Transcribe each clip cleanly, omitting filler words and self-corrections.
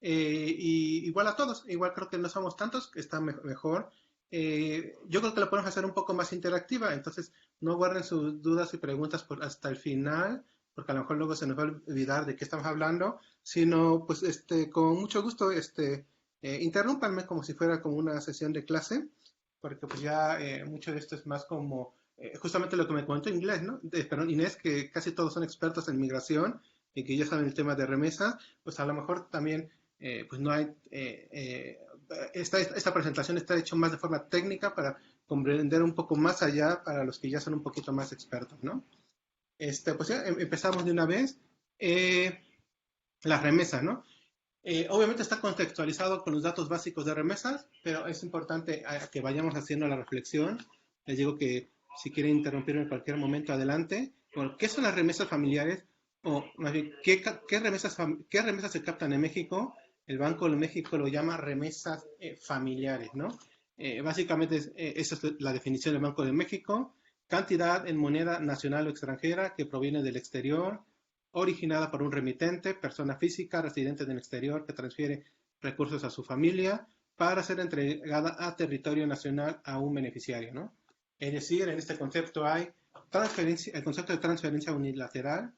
y igual a todos, igual creo que no somos tantos, que está mejor. Yo creo que la podemos hacer un poco más interactiva, entonces no guarden sus dudas y preguntas hasta el final, porque a lo mejor luego se nos va a olvidar de qué estamos hablando, sino pues con mucho gusto interrúmpanme como si fuera como una sesión de clase, porque pues ya mucho de esto es más como justamente lo que me comentó Inglés, ¿no? Perdón, Inés, que casi todos son expertos en migración y que ya saben el tema de remesas, pues a lo mejor también pues no hay, esta presentación está hecha más de forma técnica para comprender un poco más allá para los que ya son un poquito más expertos, ¿no? Pues ya empezamos de una vez. Eh, las remesas, ¿no? Obviamente está contextualizado con los datos básicos de remesas, pero es importante que vayamos haciendo la reflexión. Les digo que si quieren interrumpirme en cualquier momento, adelante. Bueno, ¿qué son las remesas familiares? O más bien, ¿qué remesas se captan en México? El Banco de México lo llama remesas familiares, ¿no? Básicamente esa es la definición del Banco de México. Cantidad en moneda nacional o extranjera que proviene del exterior, originada por un remitente, persona física residente en el exterior que transfiere recursos a su familia para ser entregada a territorio nacional a un beneficiario, ¿no? Es decir, en este concepto hay el concepto de transferencia unilateral,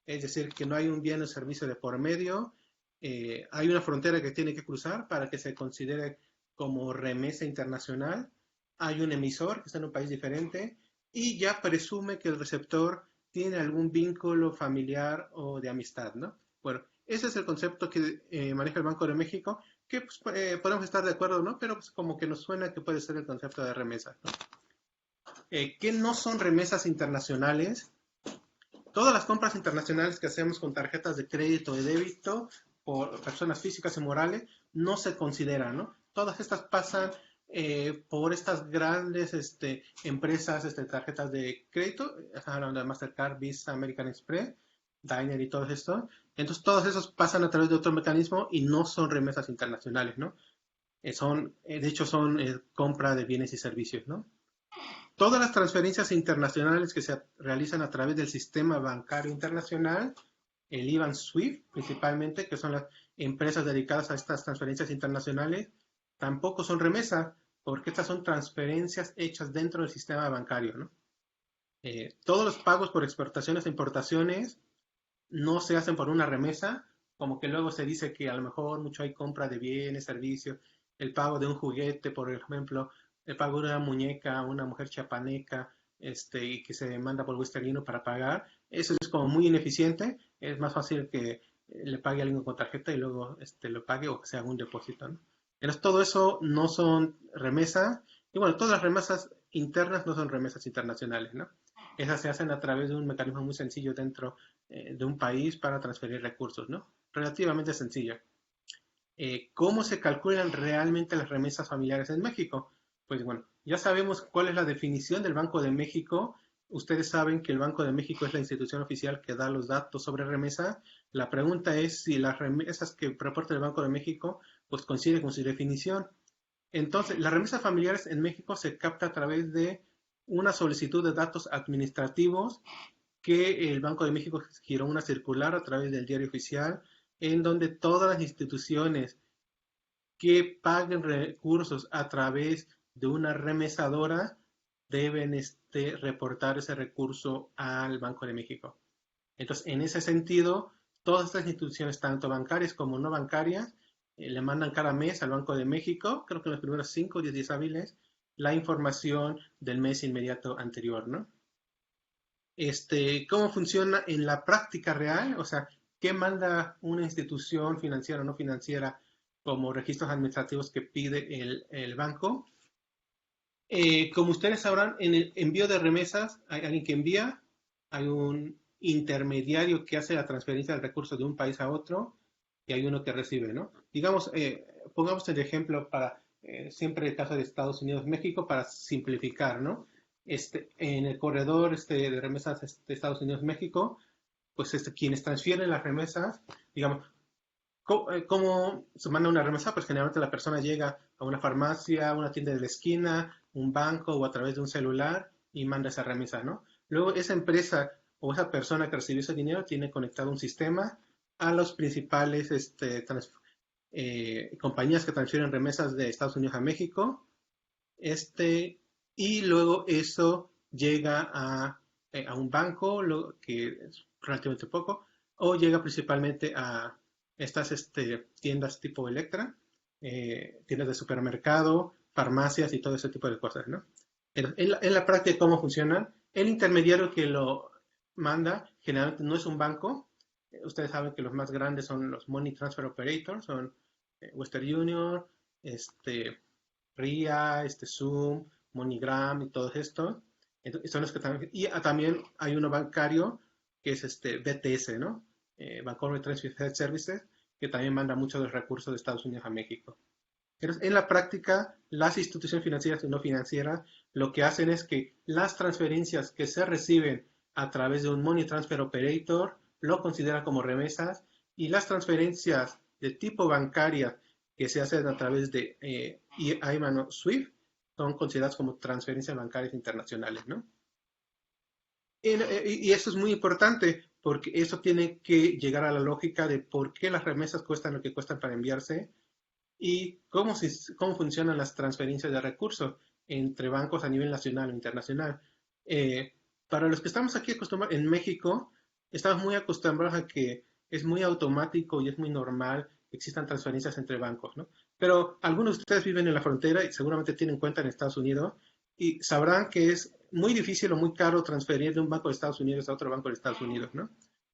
es decir, que no hay un bien o servicio de por medio, hay una frontera que tiene que cruzar para que se considere como remesa internacional, hay un emisor que está en un país diferente y ya presume que el receptor tiene algún vínculo familiar o de amistad, ¿no? Bueno, ese es el concepto que maneja el Banco de México, que pues, podemos estar de acuerdo, ¿no? Pero pues, como que nos suena que puede ser el concepto de remesa, ¿no? ¿Qué no son remesas internacionales? Todas las compras internacionales que hacemos con tarjetas de crédito o de débito por personas físicas y morales no se consideran, ¿no? Todas estas pasan por estas grandes empresas, tarjetas de crédito, hablando de Mastercard, Visa, American Express, Diner y todo esto. Entonces, todos esos pasan a través de otro mecanismo y no son remesas internacionales, ¿no? De hecho, son compra de bienes y servicios, ¿no? Todas las transferencias internacionales que se realizan a través del sistema bancario internacional, el IBAN SWIFT principalmente, que son las empresas dedicadas a estas transferencias internacionales, tampoco son remesas, porque estas son transferencias hechas dentro del sistema bancario, ¿no? Todos los pagos por exportaciones e importaciones no se hacen por una remesa, como que luego se dice que a lo mejor mucho hay compra de bienes, servicios, el pago de un juguete, por ejemplo, el pago de una muñeca a una mujer chiapaneca, y que se manda por Western Union para pagar, eso es como muy ineficiente, es más fácil que le pague a alguien con tarjeta y luego lo pague o que se haga un depósito, ¿no? Entonces todo eso no son remesas, y bueno, todas las remesas internas no son remesas internacionales, ¿no? Esas se hacen a través de un mecanismo muy sencillo dentro de un país para transferir recursos, ¿no? Relativamente sencillo. ¿Cómo se calculan realmente las remesas familiares en México? Pues bueno, ya sabemos cuál es la definición del Banco de México. Ustedes saben que el Banco de México es la institución oficial que da los datos sobre remesa. La pregunta es si las remesas que reporta el Banco de México pues coinciden con su definición. Entonces, las remesas familiares en México se capta a través de una solicitud de datos administrativos que el Banco de México giró una circular a través del diario oficial en donde todas las instituciones que paguen recursos a través de una remesadora deben reportar ese recurso al Banco de México. Entonces, en ese sentido, todas estas instituciones, tanto bancarias como no bancarias, le mandan cada mes al Banco de México, creo que en los primeros 5 o 10 días hábiles, la información del mes inmediato anterior, ¿no? ¿Cómo funciona en la práctica real? O sea, ¿qué manda una institución financiera o no financiera como registros administrativos que pide el banco? Como ustedes sabrán, en el envío de remesas hay alguien que envía, hay un intermediario que hace la transferencia del recurso de un país a otro y hay uno que recibe, ¿no? Digamos, pongamos el ejemplo para siempre el caso de Estados Unidos-México para simplificar, ¿no? En el corredor de remesas de Estados Unidos-México, pues quienes transfieren las remesas, digamos, ¿cómo se manda una remesa? Pues generalmente la persona llega a una farmacia, a una tienda de la esquina, un banco o a través de un celular y manda esa remesa, ¿no? Luego esa empresa o esa persona que recibió ese dinero tiene conectado un sistema a los principales compañías que transfieren remesas de Estados Unidos a México, y luego eso llega a un banco, que es relativamente poco, o llega principalmente a estas tiendas tipo Electra, tiendas de supermercado, farmacias y todo ese tipo de cosas, ¿no? En la práctica, ¿cómo funciona? El intermediario que lo manda generalmente no es un banco. Ustedes saben que los más grandes son los Money Transfer Operators, son Western Union, RIA, Zoom, MoneyGram y todo esto. Entonces, son los que también, y también hay uno bancario que es BTS, ¿no? Bancorp Transfer Services, que también manda muchos de los recursos de Estados Unidos a México. Pero en la práctica, las instituciones financieras y no financieras lo que hacen es que las transferencias que se reciben a través de un Money Transfer Operator lo consideran como remesas, y las transferencias de tipo bancaria que se hacen a través de IBAN o SWIFT son consideradas como transferencias bancarias internacionales, ¿no? Y eso es muy importante porque eso tiene que llegar a la lógica de por qué las remesas cuestan lo que cuestan para enviarse, y cómo funcionan las transferencias de recursos entre bancos a nivel nacional o internacional. Eh, para los que estamos aquí acostumbrados en México, estamos muy acostumbrados a que es muy automático y es muy normal que existan transferencias entre bancos, ¿no? Pero algunos de ustedes viven en la frontera y seguramente tienen cuenta en Estados Unidos y sabrán que es muy difícil o muy caro transferir de un banco de Estados Unidos a otro banco de Estados Unidos, ¿no?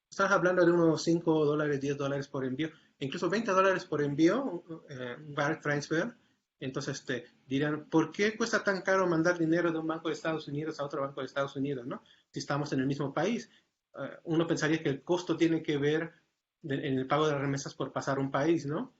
Estás hablando de unos $5, $10 por envío, incluso $20 por envío, un wire transfer. Entonces dirán, ¿por qué cuesta tan caro mandar dinero de un banco de Estados Unidos a otro banco de Estados Unidos, ¿no? Si estamos en el mismo país. Uno pensaría que el costo tiene que ver en el pago de remesas por pasar un país, ¿no?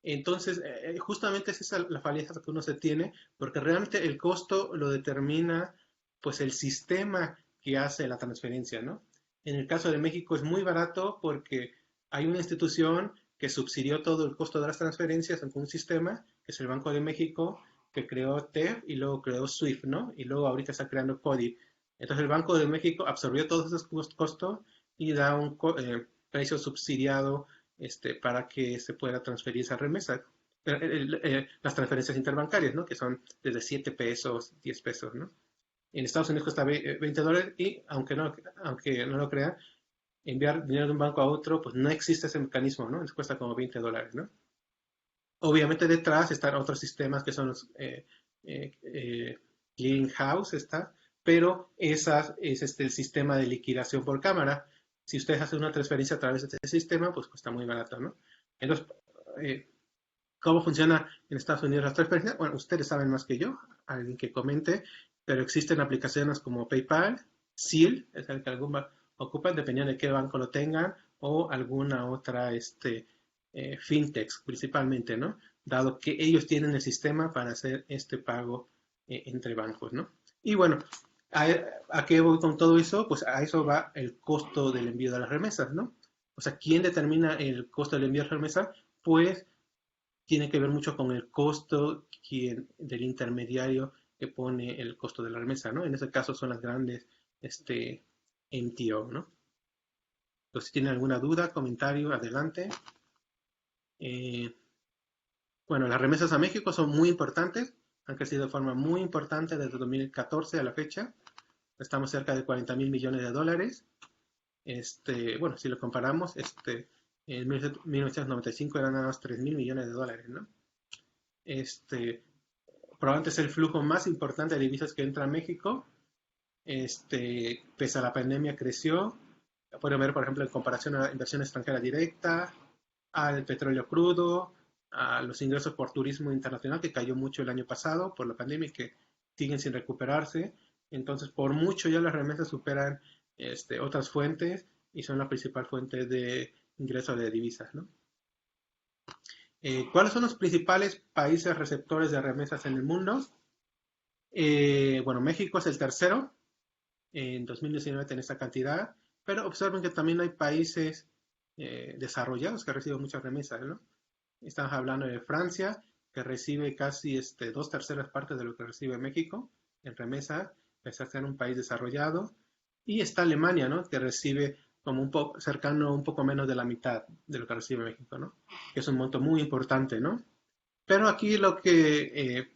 Entonces, justamente esa es la falencia que uno se tiene, porque realmente el costo lo determina pues el sistema que hace la transferencia, ¿no? En el caso de México es muy barato porque hay una institución que subsidió todo el costo de las transferencias en un sistema, que es el Banco de México, que creó TEF y luego creó SWIFT, ¿no? Y luego ahorita está creando CODI. Entonces el Banco de México absorbió todos esos costos y da un precio subsidiado para que se pueda transferir esa remesa. Las transferencias interbancarias, ¿no? Que son desde 7 pesos, 10 pesos, ¿no? En Estados Unidos cuesta $20 y aunque no lo crean, enviar dinero de un banco a otro, pues no existe ese mecanismo, ¿no? Les cuesta como $20, ¿no? Obviamente detrás están otros sistemas que son los clearing house, está, pero es el sistema de liquidación por cámara. Si ustedes hacen una transferencia a través de este sistema, pues cuesta muy barato, ¿no? Entonces, eh, ¿cómo funciona en Estados Unidos las transferencias? Bueno, ustedes saben más que yo, alguien que comente, pero existen aplicaciones como PayPal, Seal, es el que algunos ocupan, dependiendo de qué banco lo tengan, o alguna otra fintech principalmente, ¿no? Dado que ellos tienen el sistema para hacer este pago entre bancos, ¿no? Y bueno, ¿a, ¿a qué voy con todo eso? Pues a eso va el costo del envío de las remesas, ¿no? O sea, ¿quién determina el costo del envío de las remesas? Pues tiene que ver mucho con el costo del intermediario que pone el costo de la remesa, ¿no? En ese caso son las grandes MTO, ¿no? Entonces, si tienen alguna duda, comentario, adelante. Eh, bueno, las remesas a México son muy importantes, han crecido de forma muy importante desde 2014 a la fecha. Estamos cerca de 40 mil millones de dólares. Bueno, si lo comparamos, en 1995 eran nada más 3 mil millones de dólares, ¿no? Probablemente es el flujo más importante de divisas que entra a México. Pese a la pandemia creció. Pueden ver, por ejemplo, en comparación a la inversión extranjera directa, al petróleo crudo, a los ingresos por turismo internacional, que cayó mucho el año pasado por la pandemia y que siguen sin recuperarse. Entonces, por mucho ya las remesas superan otras fuentes y son la principal fuente de ingreso de divisas, ¿no? ¿Cuáles son los principales países receptores de remesas en el mundo? Bueno, México es el tercero. En 2019 tiene esta cantidad, pero observen que también hay países desarrollados que reciben muchas remesas, ¿no? Estamos hablando de Francia, que recibe casi 2/3 partes de lo que recibe México en remesas, pese a ser un país desarrollado. Y está Alemania, ¿no? Que recibe como un poco cercano, un poco menos de la mitad de lo que recibe México, ¿no? Que es un monto muy importante, ¿no? Pero aquí lo que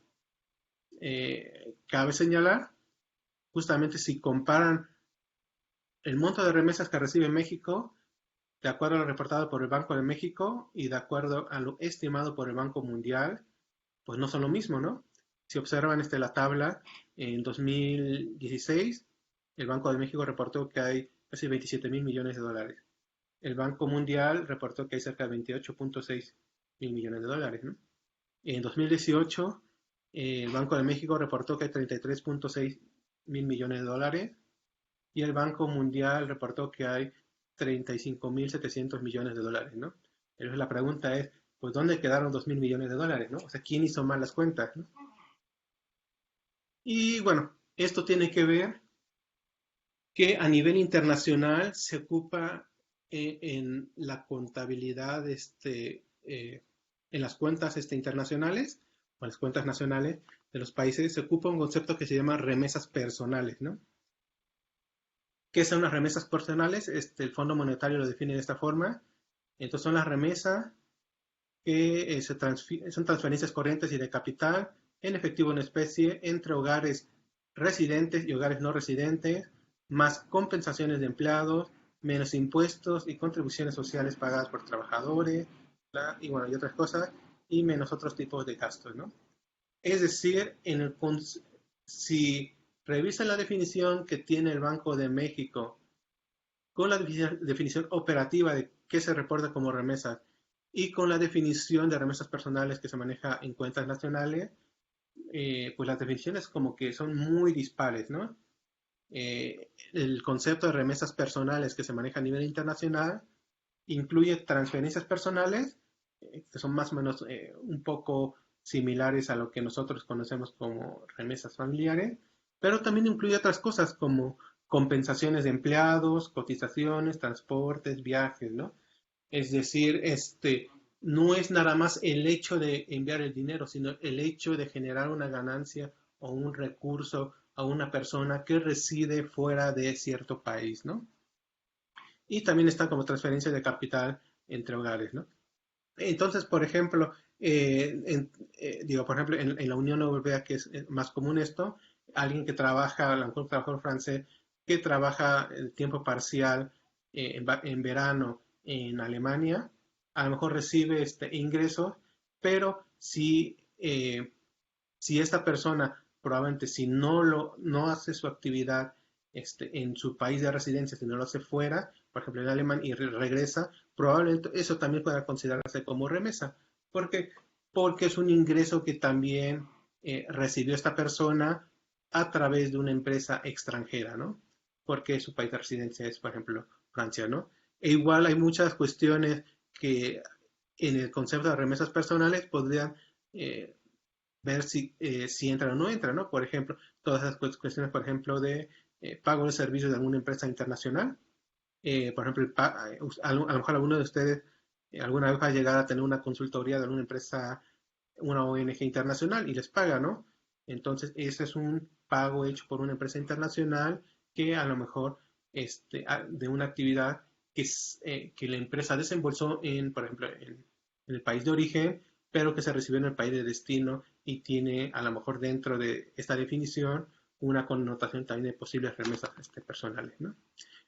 cabe señalar, justamente si comparan el monto de remesas que recibe México, de acuerdo a lo reportado por el Banco de México y de acuerdo a lo estimado por el Banco Mundial, pues no son lo mismo, ¿no? Si observan la tabla, en 2016, el Banco de México reportó que hay casi 27 mil millones de dólares. El Banco Mundial reportó que hay cerca de 28.6 mil millones de dólares, ¿no? En 2018, el Banco de México reportó que hay 33.6 mil millones de dólares y el Banco Mundial reportó que hay 35.700 millones de dólares, ¿no? Entonces la pregunta es, pues, ¿dónde quedaron 2.000 millones de dólares, ¿no? O sea, ¿quién hizo mal las cuentas, ¿no? Y bueno, esto tiene que ver que a nivel internacional se ocupa en la contabilidad, en las cuentas internacionales o las cuentas nacionales de los países, se ocupa un concepto que se llama remesas personales, ¿no? ¿Qué son las remesas personales? El Fondo Monetario lo define de esta forma. Entonces son las remesas que son transferencias corrientes y de capital en efectivo en especie entre hogares residentes y hogares no residentes, más compensaciones de empleados, menos impuestos y contribuciones sociales pagadas por trabajadores, y bueno, y otras cosas, y menos otros tipos de gastos, ¿no? Es decir, si revisan la definición que tiene el Banco de México con la definición operativa de qué se reporta como remesas y con la definición de remesas personales que se maneja en cuentas nacionales, pues las definiciones como que son muy dispares, ¿no? El concepto de remesas personales que se maneja a nivel internacional incluye transferencias personales, que son más o menos un poco similares a lo que nosotros conocemos como remesas familiares, pero también incluye otras cosas como compensaciones de empleados, cotizaciones, transportes, viajes, ¿no? Es decir, no es nada más el hecho de enviar el dinero, sino el hecho de generar una ganancia o un recurso a una persona que reside fuera de cierto país, ¿no? Y también están como transferencias de capital entre hogares, ¿no? Entonces, por ejemplo, por ejemplo, en la Unión Europea, que es más común esto, alguien que trabaja, a lo mejor un trabajador francés, que trabaja el tiempo parcial en verano en Alemania, a lo mejor recibe este ingreso, pero si esta persona probablemente si no hace su actividad en su país de residencia, si no lo hace fuera, por ejemplo en Alemania y regresa, probablemente eso también pueda considerarse como remesa. ¿Por qué? Porque es un ingreso que también recibió esta persona a través de una empresa extranjera, ¿no? Porque su país de residencia es, por ejemplo, Francia, ¿no? E igual hay muchas cuestiones que en el concepto de remesas personales podrían ver si entra o no entra, ¿no? Por ejemplo, todas esas cuestiones, por ejemplo, de pago de servicios de alguna empresa internacional. Por ejemplo, a lo mejor alguno de ustedes alguna vez va a llegar a tener una consultoría de alguna empresa, una ONG internacional y les paga, ¿no? Entonces, ese es un pago hecho por una empresa internacional que a lo mejor de una actividad que la empresa desembolsó por ejemplo, en el país de origen, pero que se recibió en el país de destino y tiene a lo mejor dentro de esta definición una connotación también de posibles remesas personales, ¿no?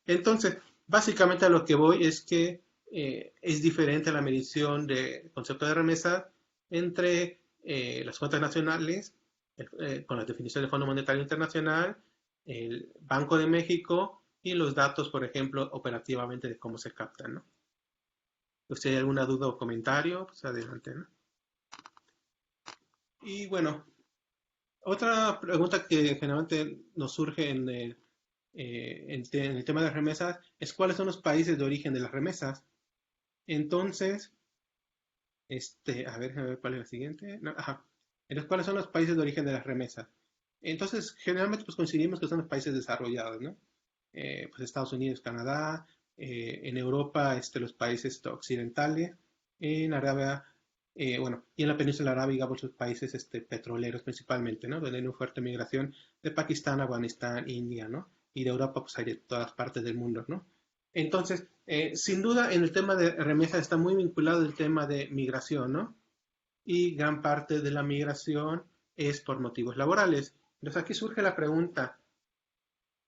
Entonces, básicamente a lo que voy es que es diferente la medición del concepto de remesa entre las cuentas nacionales, con la definición del Fondo Monetario Internacional, el Banco de México y los datos, por ejemplo, operativamente de cómo se captan, ¿no? Si hay alguna duda o comentario, pues adelante, ¿no? Y bueno, otra pregunta que generalmente nos surge en el tema de las remesas es cuáles son los países de origen de las remesas. Entonces, a ver cuál es la siguiente. No, ajá. Entonces, ¿cuáles son los países de origen de las remesas? Entonces, generalmente pues coincidimos que son los países desarrollados, ¿no? Pues Estados Unidos, Canadá, en Europa, los países occidentales, en Arabia, bueno, y en la península arábiga, muchos países petroleros principalmente, ¿no? Donde hay una fuerte migración de Pakistán, Afganistán, India, ¿no? Y de Europa, pues hay de todas partes del mundo, ¿no? Entonces, sin duda, en el tema de remesas está muy vinculado el tema de migración, ¿no? Y gran parte de la migración es por motivos laborales. Entonces, aquí surge la pregunta,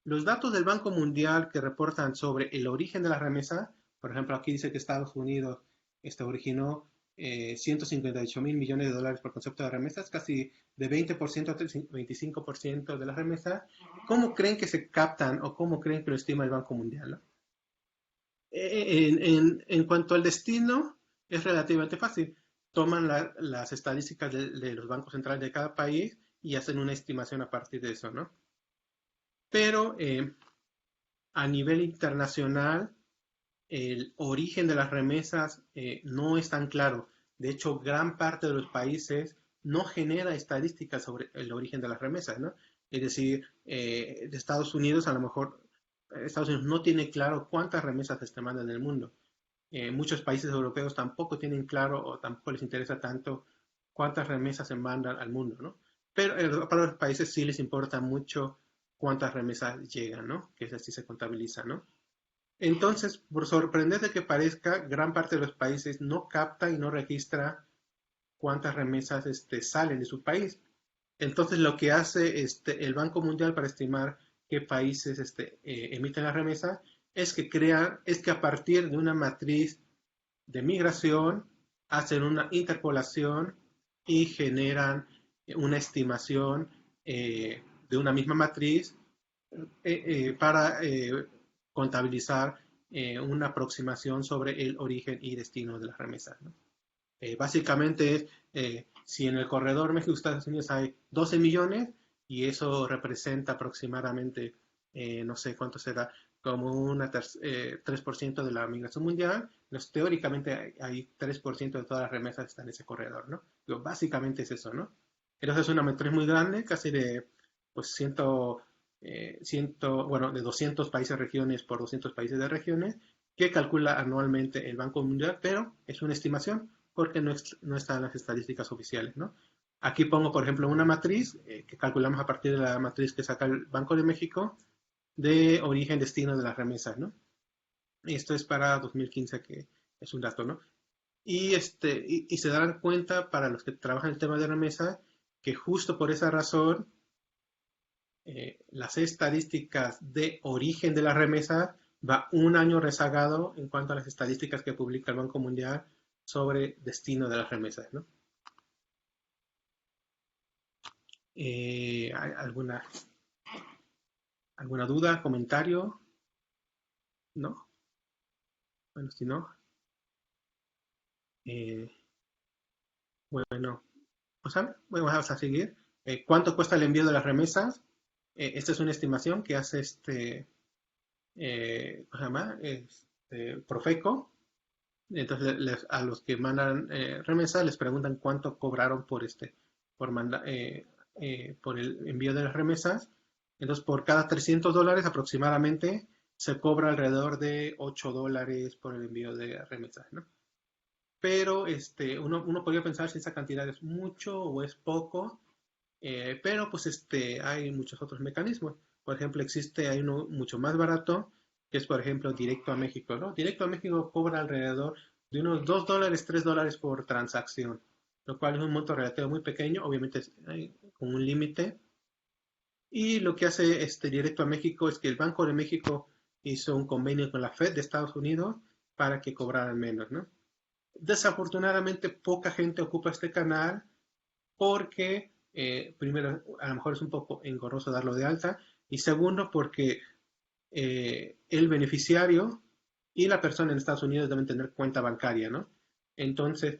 los datos del Banco Mundial que reportan sobre el origen de la remesa, por ejemplo, aquí dice que Estados Unidos originó 158 mil millones de dólares por concepto de remesas, casi de 20% a 25% de las remesas. ¿Cómo creen que se captan o cómo creen que lo estima el Banco Mundial? ¿No? En cuanto al destino, es relativamente fácil. Toman las estadísticas de los bancos centrales de cada país y hacen una estimación a partir de eso, ¿no? Pero a nivel internacional, el origen de las remesas no es tan claro. De hecho, gran parte de los países no genera estadísticas sobre el origen de las remesas, ¿no? Es decir, de Estados Unidos, a lo mejor Estados Unidos no tiene claro cuántas remesas se mandan en el mundo. Muchos países europeos tampoco tienen claro o tampoco les interesa tanto cuántas remesas se mandan al mundo, ¿no? Pero para los países sí les importa mucho cuántas remesas llegan, ¿no? Que es así se contabiliza, ¿no? Entonces, por sorprendente que parezca, gran parte de los países no capta y no registra cuántas remesas salen de su país. Entonces, lo que hace el Banco Mundial para estimar qué países emiten la remesa es que a partir de una matriz de migración hacen una interpolación y generan una estimación de una misma matriz para contabilizar una aproximación sobre el origen y destino de las remesas, ¿no? Básicamente es, si en el corredor México-Estados Unidos hay 12 millones y eso representa aproximadamente, no sé cuánto será, como una 3% de la migración mundial, pues, teóricamente hay 3% de todas las remesas están en ese corredor, ¿no? Pero básicamente es eso, ¿no? Entonces es una matriz muy grande, casi de pues bueno, de 200 países regiones por 200 países de regiones, que calcula anualmente el Banco Mundial, pero es una estimación porque no están las estadísticas oficiales, ¿no? Aquí pongo, por ejemplo, una matriz que calculamos a partir de la matriz que saca el Banco de México de origen-destino de las remesas, ¿no? Esto es para 2015, que es un dato, ¿no? Y se darán cuenta, para los que trabajan el tema de remesas, que justo por esa razón las estadísticas de origen de las remesas va un año rezagado en cuanto a las estadísticas que publica el Banco Mundial sobre destino de las remesas, ¿no? ¿Hay alguna duda, comentario? ¿No? Bueno, si no, eh, bueno, pues vamos a seguir. ¿Cuánto cuesta el envío de las remesas? Esta es una estimación que hace ¿cómo se llama? Profeco. Entonces a los que mandan remesa les preguntan cuánto cobraron por el envío de las remesas. Entonces por cada $300 aproximadamente se cobra alrededor de $8 por el envío de remesas, ¿no? Pero uno podría pensar si esa cantidad es mucho o es poco, pero pues hay muchos otros mecanismos. Por ejemplo, hay uno mucho más barato, que es por ejemplo Directo a México, ¿no? Directo a México cobra alrededor de unos $2, $3 por transacción, lo cual es un monto relativo muy pequeño, obviamente con un límite. Y lo que hace Directo a México es que el Banco de México hizo un convenio con la Fed de Estados Unidos para que cobraran menos, ¿no? Desafortunadamente, poca gente ocupa este canal porque, primero, a lo mejor es un poco engorroso darlo de alta, y segundo, porque el beneficiario y la persona en Estados Unidos deben tener cuenta bancaria, ¿no? Entonces,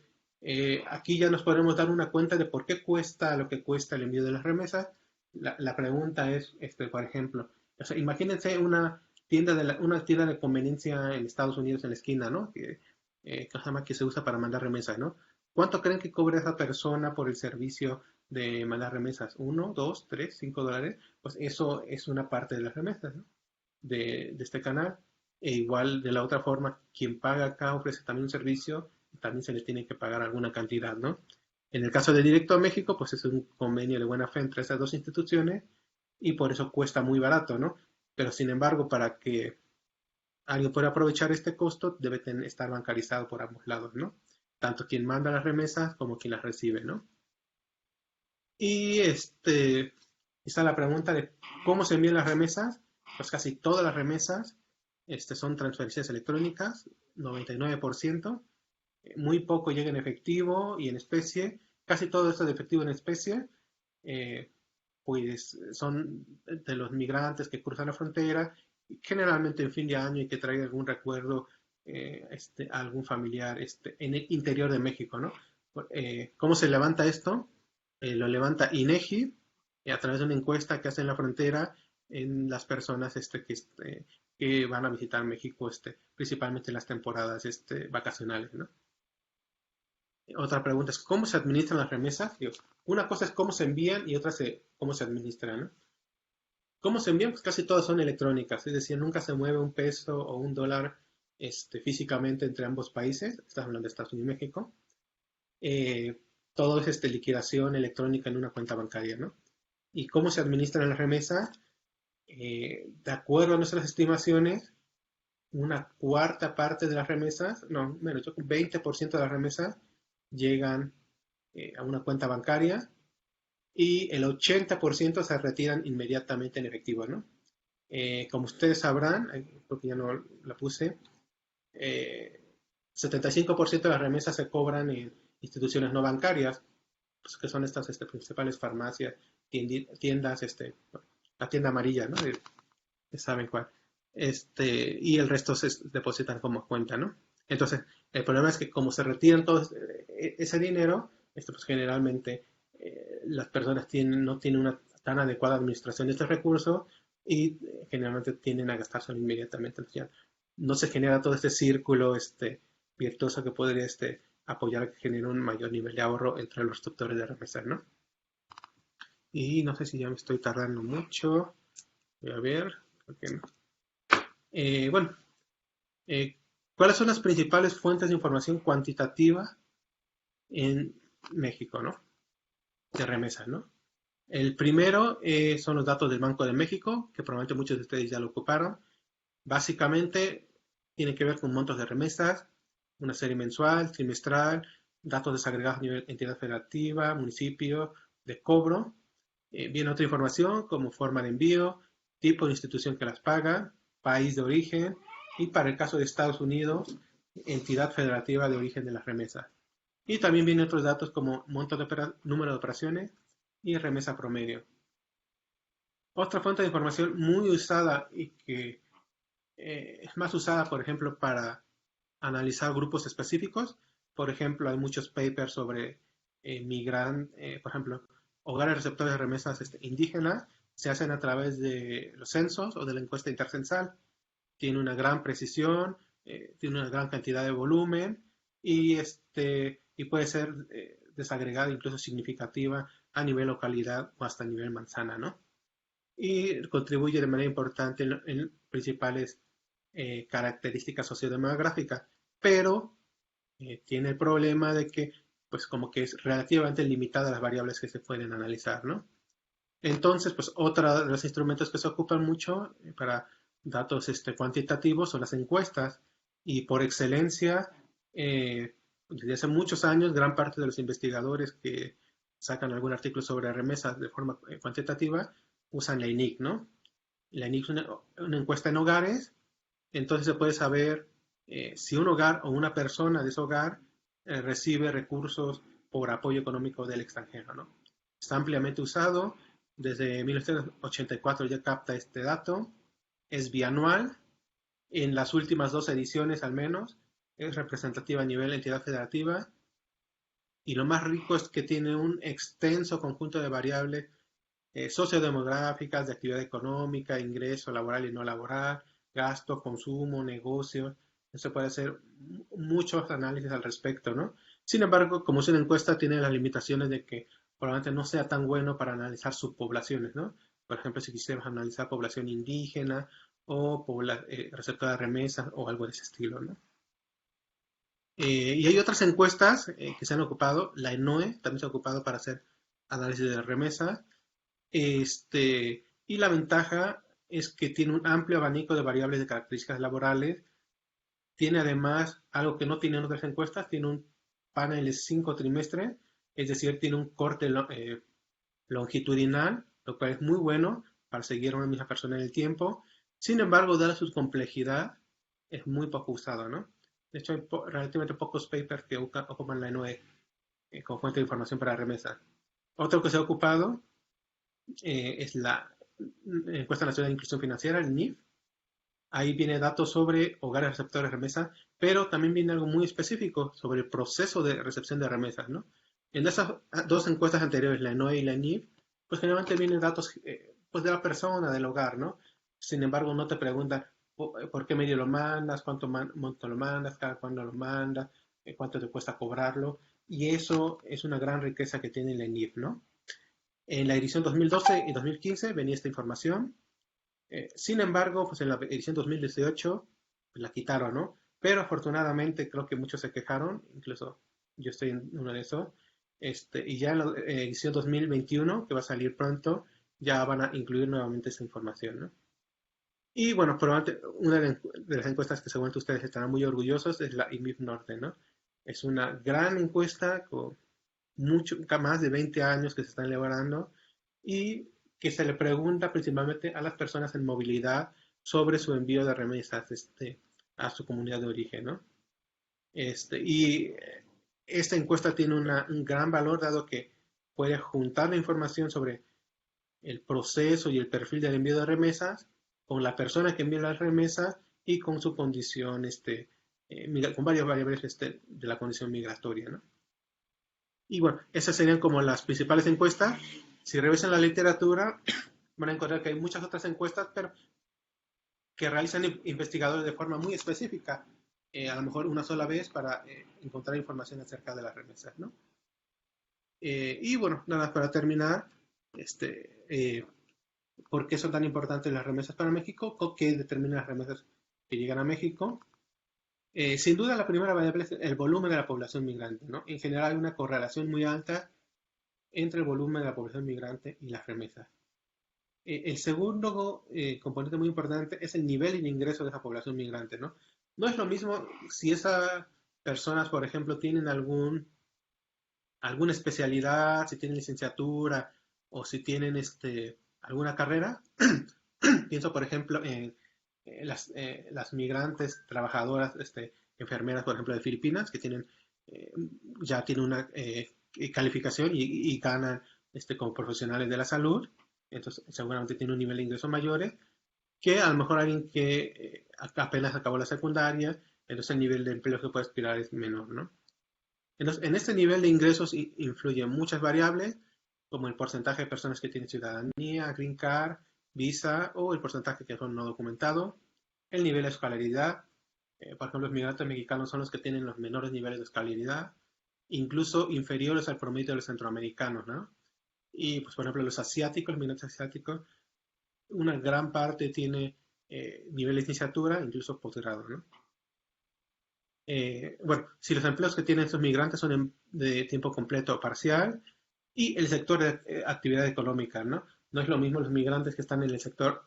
aquí ya nos podemos dar una cuenta de por qué cuesta lo que cuesta el envío de las remesas. La pregunta es, por ejemplo, o sea, imagínense una tienda de conveniencia en Estados Unidos en la esquina, ¿no? Que se usa para mandar remesas, ¿no? ¿Cuánto creen que cobra esa persona por el servicio de mandar remesas? ¿Uno, dos, tres, $5? Pues eso es una parte de las remesas, ¿no? De este canal. E igual, de la otra forma, quien paga acá ofrece también un servicio, también se le tiene que pagar alguna cantidad, ¿no? En el caso de Directo a México, pues es un convenio de buena fe entre esas dos instituciones y por eso cuesta muy barato, ¿no? Pero sin embargo, para que alguien puede aprovechar este costo, debe estar bancarizado por ambos lados, ¿no? Tanto quien manda las remesas como quien las recibe, ¿no? Y está la pregunta de cómo se envían las remesas. Pues casi todas las remesas son transferencias electrónicas, 99%. Muy poco llega en efectivo y en especie. Casi todo esto de efectivo en especie, eh, pues son de los migrantes que cruzan la frontera, generalmente en fin de año y que traiga algún recuerdo a algún familiar en el interior de México, ¿no? ¿Cómo se levanta esto? Lo levanta INEGI a través de una encuesta que hace en la frontera en las personas que van a visitar México, principalmente en las temporadas vacacionales, ¿no? Otra pregunta es, ¿cómo se administran las remesas? Digo, una cosa es cómo se envían y otra es cómo se administran, ¿no? ¿Cómo se envían? Pues casi todas son electrónicas, es decir, nunca se mueve un peso o un dólar físicamente entre ambos países, estamos hablando de Estados Unidos y México. Eh, Todo es liquidación electrónica en una cuenta bancaria, ¿no? ¿Y cómo se administran las remesas? De acuerdo a nuestras estimaciones, una cuarta parte de las remesas, no, menos, 20% de las remesas llegan a una cuenta bancaria y el 80% se retiran inmediatamente en efectivo, ¿no? Como ustedes sabrán, porque ya no la puse, 75% de las remesas se cobran en instituciones no bancarias, pues, que son estas principales farmacias, tiendas, la tienda amarilla, ¿no? Saben cuál. Y el resto se depositan como cuenta, ¿no? Entonces, el problema es que como se retiran todo ese dinero, pues generalmente las personas no tienen una tan adecuada administración de este recurso y generalmente tienden a gastárselo inmediatamente. Entonces, ya no se genera todo este círculo virtuoso que podría apoyar a que genere un mayor nivel de ahorro entre los receptores de remesas, ¿no? Y no sé si ya me estoy tardando mucho. Voy a ver. ¿Por qué no? Bueno, eh, ¿cuáles son las principales fuentes de información cuantitativa en México, ¿no? De remesas, ¿no? El primero son los datos del Banco de México, que probablemente muchos de ustedes ya lo ocuparon. Básicamente tiene que ver con montos de remesas, una serie mensual, trimestral, datos desagregados a nivel entidad federativa, municipio, de cobro. Viene otra información como forma de envío, tipo de institución que las paga, país de origen y para el caso de Estados Unidos, entidad federativa de origen de las remesas. Y también vienen otros datos como monto de número de operaciones y remesa promedio. Otra fuente de información muy usada y que es más usada, por ejemplo, para analizar grupos específicos. Por ejemplo, hay muchos papers sobre por ejemplo, hogares receptores de remesas indígenas, se hacen a través de los censos o de la encuesta intercensal. Tiene una gran precisión, tiene una gran cantidad de volumen y puede ser desagregada, incluso significativa, a nivel localidad o hasta a nivel manzana, ¿no? Y contribuye de manera importante en principales características sociodemográficas, pero tiene el problema de que, pues como que es relativamente limitada las variables que se pueden analizar, ¿no? Entonces, pues otro de los instrumentos que se ocupan mucho para datos cuantitativos son las encuestas y por excelencia, desde hace muchos años, gran parte de los investigadores que sacan algún artículo sobre remesas de forma cuantitativa usan la INIC, ¿no? La INIC es una encuesta en hogares, entonces se puede saber si un hogar o una persona de ese hogar recibe recursos por apoyo económico del extranjero, ¿no? Está ampliamente usado, desde 1984 ya capta este dato, es bianual, en las últimas dos ediciones al menos, es representativa a nivel entidad federativa y lo más rico es que tiene un extenso conjunto de variables sociodemográficas, de actividad económica, ingreso laboral y no laboral, gasto, consumo, negocio. Se puede hacer muchos análisis al respecto, ¿no? Sin embargo, como es una encuesta, tiene las limitaciones de que probablemente no sea tan bueno para analizar subpoblaciones, ¿no? Por ejemplo, si quisiéramos analizar población indígena o receptora de remesas o algo de ese estilo, ¿no? Y hay otras encuestas que se han ocupado, la ENOE también se ha ocupado para hacer análisis de remesas, y la ventaja es que tiene un amplio abanico de variables de características laborales. Tiene además algo que no tienen otras encuestas, tiene un panel de 5 trimestres, es decir, tiene un corte longitudinal, lo cual es muy bueno para seguir a una misma persona en el tiempo. Sin embargo, dada su complejidad, es muy poco usado, ¿no? De hecho, hay relativamente pocos papers que ocupan la ENOE como fuente de información para remesa. Otro que se ha ocupado es la Encuesta Nacional de Inclusión Financiera, el NIF. Ahí viene datos sobre hogares receptores de remesas, pero también viene algo muy específico sobre el proceso de recepción de remesas, ¿no? En esas dos encuestas anteriores, la ENOE y la NIF, pues generalmente vienen datos pues de la persona, del hogar, ¿no? Sin embargo, no te preguntan por qué medio lo mandas, cuánto monto lo mandas, cada cuándo lo mandas, cuánto te cuesta cobrarlo, y eso es una gran riqueza que tiene la NIF, ¿no? En la edición 2012 y 2015 venía esta información. Sin embargo, pues en la edición 2018 pues la quitaron, ¿no? Pero afortunadamente creo que muchos se quejaron, incluso yo estoy en uno de esos. Y ya en la edición 2021, que va a salir pronto, ya van a incluir nuevamente esta información, ¿no? Y bueno, probablemente una de las encuestas que seguramente ustedes estarán muy orgullosos es la IMIF Norte, ¿no? Es una gran encuesta con mucho más de 20 años que se están elaborando y que se le pregunta principalmente a las personas en movilidad sobre su envío de remesas a su comunidad de origen, ¿no? Y esta encuesta tiene un gran valor dado que puede juntar la información sobre el proceso y el perfil del envío de remesas con la persona que envía las remesas y con su condición, con varias variables de la condición migratoria, ¿no? Y bueno, esas serían como las principales encuestas. Si revisan la literatura, van a encontrar que hay muchas otras encuestas, pero que realizan investigadores de forma muy específica, a lo mejor una sola vez para encontrar información acerca de las remesas, ¿no? Y bueno, nada, para terminar, ¿por qué son tan importantes las remesas para México? ¿Qué determina las remesas que llegan a México? Sin duda, la primera variable es el volumen de la población migrante, ¿no? En general, hay una correlación muy alta entre el volumen de la población migrante y las remesas. El segundo componente muy importante es el nivel de ingreso de esa población migrante, ¿no? No es lo mismo si esas personas, por ejemplo, tienen alguna especialidad, si tienen licenciatura o si tienen alguna carrera. Pienso, por ejemplo, en las migrantes trabajadoras, enfermeras, por ejemplo, de Filipinas, que eh, ya tienen una calificación y ganan como profesionales de la salud. Entonces, seguramente tiene un nivel de ingreso mayores que a lo mejor alguien que apenas acabó la secundaria, entonces el nivel de empleo que puede aspirar es menor, ¿no? Entonces, en este nivel de ingresos influyen muchas variables, como el porcentaje de personas que tienen ciudadanía, green card, visa o el porcentaje que son no documentados, el nivel de escolaridad. Por ejemplo, los migrantes mexicanos son los que tienen los menores niveles de escolaridad, incluso inferiores al promedio de los centroamericanos, ¿no? Y, pues, por ejemplo, los asiáticos, los migrantes asiáticos, una gran parte tiene nivel de licenciatura, incluso posgrado, ¿no? Bueno, si los empleos que tienen estos migrantes son de tiempo completo o parcial, y el sector de actividad económica, ¿no? No es lo mismo los migrantes que están en el sector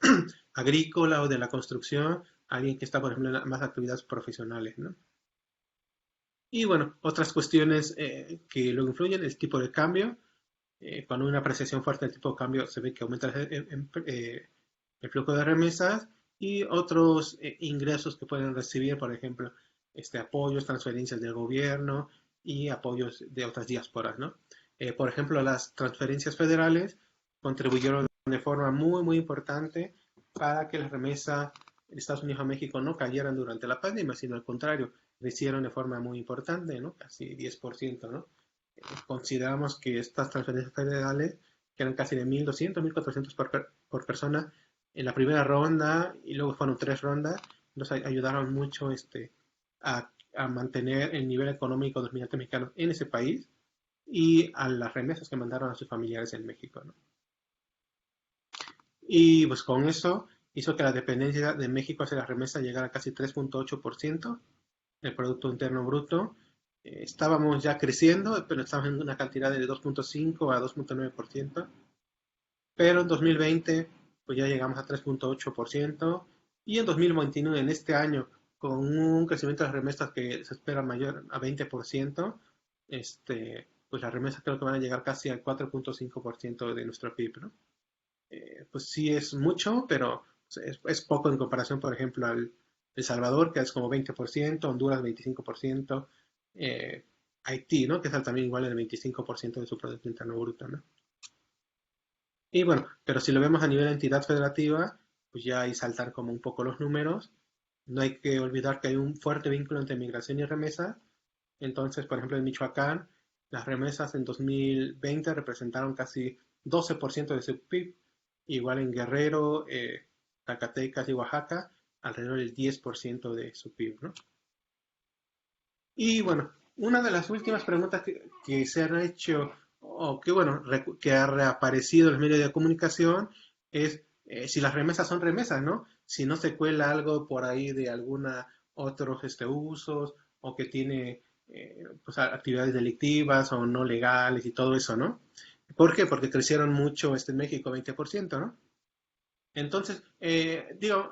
agrícola o de la construcción, alguien que está, por ejemplo, en más actividades profesionales, ¿no? Y bueno, otras cuestiones que lo influyen, el tipo de cambio. Cuando hay una apreciación fuerte del tipo de cambio, se ve que aumenta el flujo de remesas y otros ingresos que pueden recibir, por ejemplo, apoyos, transferencias del gobierno y apoyos de otras diásporas, ¿no? Por ejemplo, las transferencias federales contribuyeron de forma muy, muy importante para que las remesas de Estados Unidos a México no cayeran durante la pandemia, sino al contrario, crecieron de forma muy importante, ¿no? Casi 10%, ¿no? Consideramos que estas transferencias federales, que eran casi de 1.200, 1.400 por persona en la primera ronda y luego fueron 3 rondas, nos ayudaron mucho a mantener el nivel económico de los migrantes mexicanos en ese país y a las remesas que mandaron a sus familiares en México, ¿no? Y pues con eso hizo que la dependencia de México hacia las remesas llegara a casi 3.8% del Producto Interno Bruto. Estábamos ya creciendo, pero estábamos en una cantidad de 2.5 a 2.9%, pero en 2020 pues ya llegamos a 3.8%. Y en 2021, en este año, con un crecimiento de las remesas que se espera mayor a 20%, pues las remesas creo que van a llegar casi al 4.5% de nuestro PIB, ¿no? Pues sí es mucho, pero es poco en comparación, por ejemplo, al El Salvador, que es como 20%, Honduras 25%, Haití, ¿no? Que es también igual el 25% de su Producto Interno Bruto, ¿no? Y bueno, pero si lo vemos a nivel de entidad federativa, pues ya hay saltar como un poco los números. No hay que olvidar que hay un fuerte vínculo entre migración y remesas. Entonces, por ejemplo, en Michoacán, las remesas en 2020 representaron casi 12% de su PIB. Igual en Guerrero, Zacatecas y Oaxaca, alrededor del 10% de su PIB, ¿no? Y bueno, una de las últimas preguntas que se han hecho, o que bueno, que ha reaparecido en los medios de comunicación, es si las remesas son remesas, ¿no? Si no se cuela algo por ahí de alguna otros usos, o que tiene pues, actividades delictivas o no legales y todo eso, ¿no? ¿Por qué? Porque crecieron mucho en México, 20%, ¿no? Entonces, digo,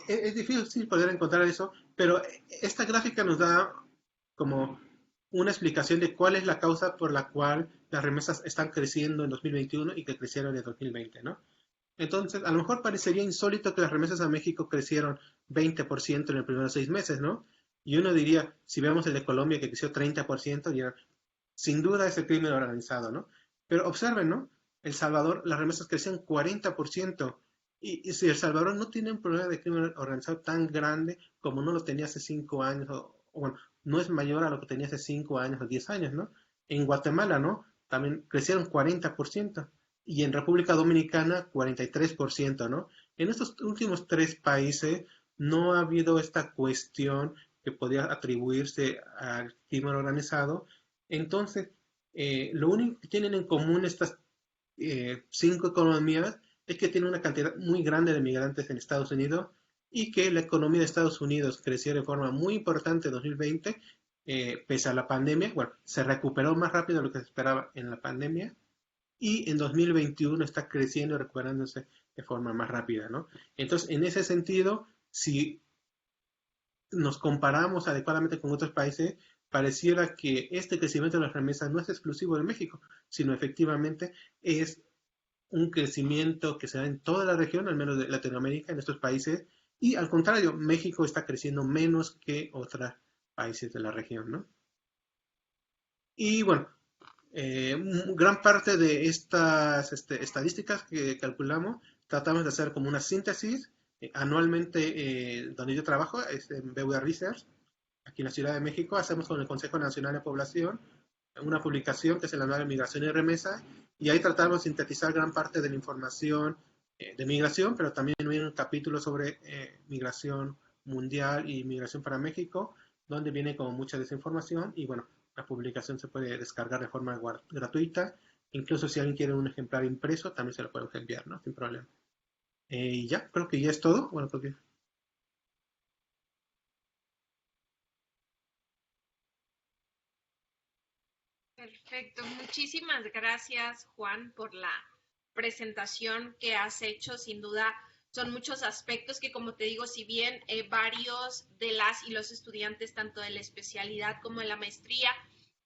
es difícil poder encontrar eso, pero esta gráfica nos da como una explicación de cuál es la causa por la cual las remesas están creciendo en 2021 y que crecieron en 2020, ¿no? Entonces, a lo mejor parecería insólito que las remesas a México crecieron 20% en los primeros 6 meses, ¿no? Y uno diría, si vemos el de Colombia que creció 30%, dirán, sin duda es el crimen organizado, ¿no? Pero observen, ¿no? El Salvador, las remesas crecían 40%. Y si El Salvador no tiene un problema de crimen organizado tan grande como no lo tenía hace 5 años, o bueno, no es mayor a lo que tenía hace 5 años o 10 años, ¿no? En Guatemala, ¿no? También crecieron 40%. Y en República Dominicana, 43%, ¿no? En estos últimos tres países no ha habido esta cuestión que podría atribuirse al crimen organizado. Entonces, lo único que tienen en común estas cinco economías es que tienen una cantidad muy grande de migrantes en Estados Unidos y que la economía de Estados Unidos creció de forma muy importante en 2020, pese a la pandemia. Bueno, se recuperó más rápido de lo que se esperaba en la pandemia y en 2021 está creciendo y recuperándose de forma más rápida, ¿no? Entonces, en ese sentido, si nos comparamos adecuadamente con otros países, pareciera que este crecimiento de las remesas no es exclusivo de México, sino efectivamente es un crecimiento que se da en toda la región, al menos de Latinoamérica, en estos países, y al contrario, México está creciendo menos que otros países de la región, ¿no? Y bueno, gran parte de estas estadísticas que calculamos, tratamos de hacer como una síntesis anualmente, donde yo trabajo, es en BWA Research, aquí en la Ciudad de México, hacemos con el Consejo Nacional de Población una publicación que es el Anual de Migración y Remesa, y ahí tratamos de sintetizar gran parte de la información de migración, pero también hay un capítulo sobre migración mundial y migración para México, donde viene como mucha desinformación, y bueno, la publicación se puede descargar de forma gratuita, incluso si alguien quiere un ejemplar impreso, también se lo podemos enviar, ¿no? Sin problema. Y ya, creo que ya es todo. Bueno, porque Perfecto. Muchísimas gracias, Juan, por la presentación que has hecho. Sin duda, son muchos aspectos que, como te digo, si bien varios de las y los estudiantes, tanto de la especialidad como de la maestría,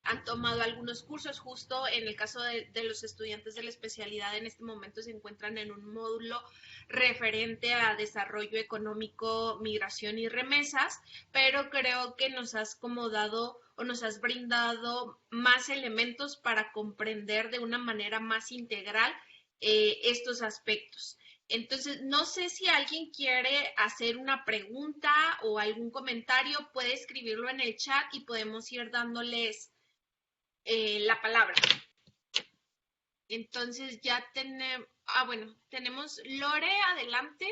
han tomado algunos cursos, justo en el caso de los estudiantes de la especialidad, en este momento se encuentran en un módulo referente a desarrollo económico, migración y remesas, pero creo que nos has como dado o nos has brindado más elementos para comprender de una manera más integral estos aspectos. Entonces, no sé si alguien quiere hacer una pregunta o algún comentario, puede escribirlo en el chat y podemos ir dándoles la palabra. Entonces ya tenemos, bueno, tenemos Lore, adelante.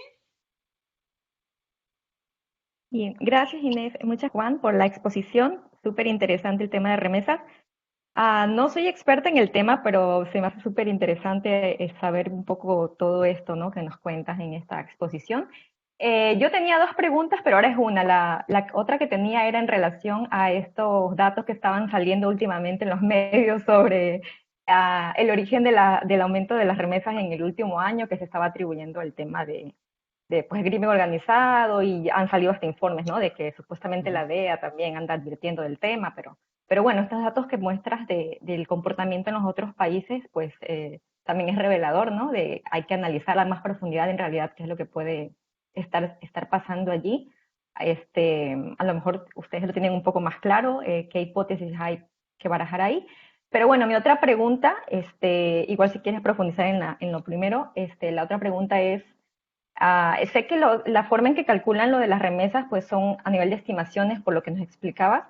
Y gracias, Inés. Muchas, Juan, por la exposición. Súper interesante el tema de remesas. No soy experta en el tema, pero se me hace súper interesante saber un poco todo esto, ¿no? Que nos cuentas en esta exposición. Yo tenía dos preguntas, pero ahora es una. La otra que tenía era en relación a estos datos que estaban saliendo últimamente en los medios sobre el origen del aumento de las remesas en el último año, que se estaba atribuyendo al tema de pues, crimen organizado, y han salido hasta informes, ¿no? De que supuestamente la DEA también anda advirtiendo del tema, pero bueno, estos datos que muestras del comportamiento en los otros países, pues también es revelador, ¿no? Hay que analizar a más profundidad en realidad qué es lo que puede estar pasando allí. A lo mejor ustedes lo tienen un poco más claro, qué hipótesis hay que barajar ahí. Pero bueno, mi otra pregunta, igual si quieres profundizar en lo primero, la otra pregunta es, sé que la forma en que calculan lo de las remesas pues son a nivel de estimaciones, por lo que nos explicabas,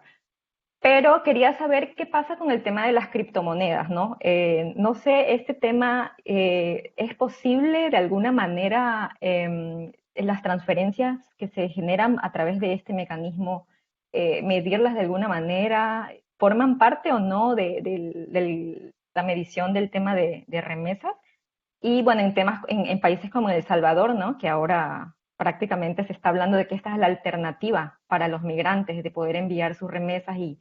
pero quería saber qué pasa con el tema de las criptomonedas, ¿no? No sé, este tema, ¿es posible de alguna manera las transferencias que se generan a través de este mecanismo, medirlas de alguna manera? ¿Forman parte o no de la medición del tema de remesas? Y bueno, en países como El Salvador, ¿no? Que ahora prácticamente se está hablando de que esta es la alternativa para los migrantes, de poder enviar sus remesas y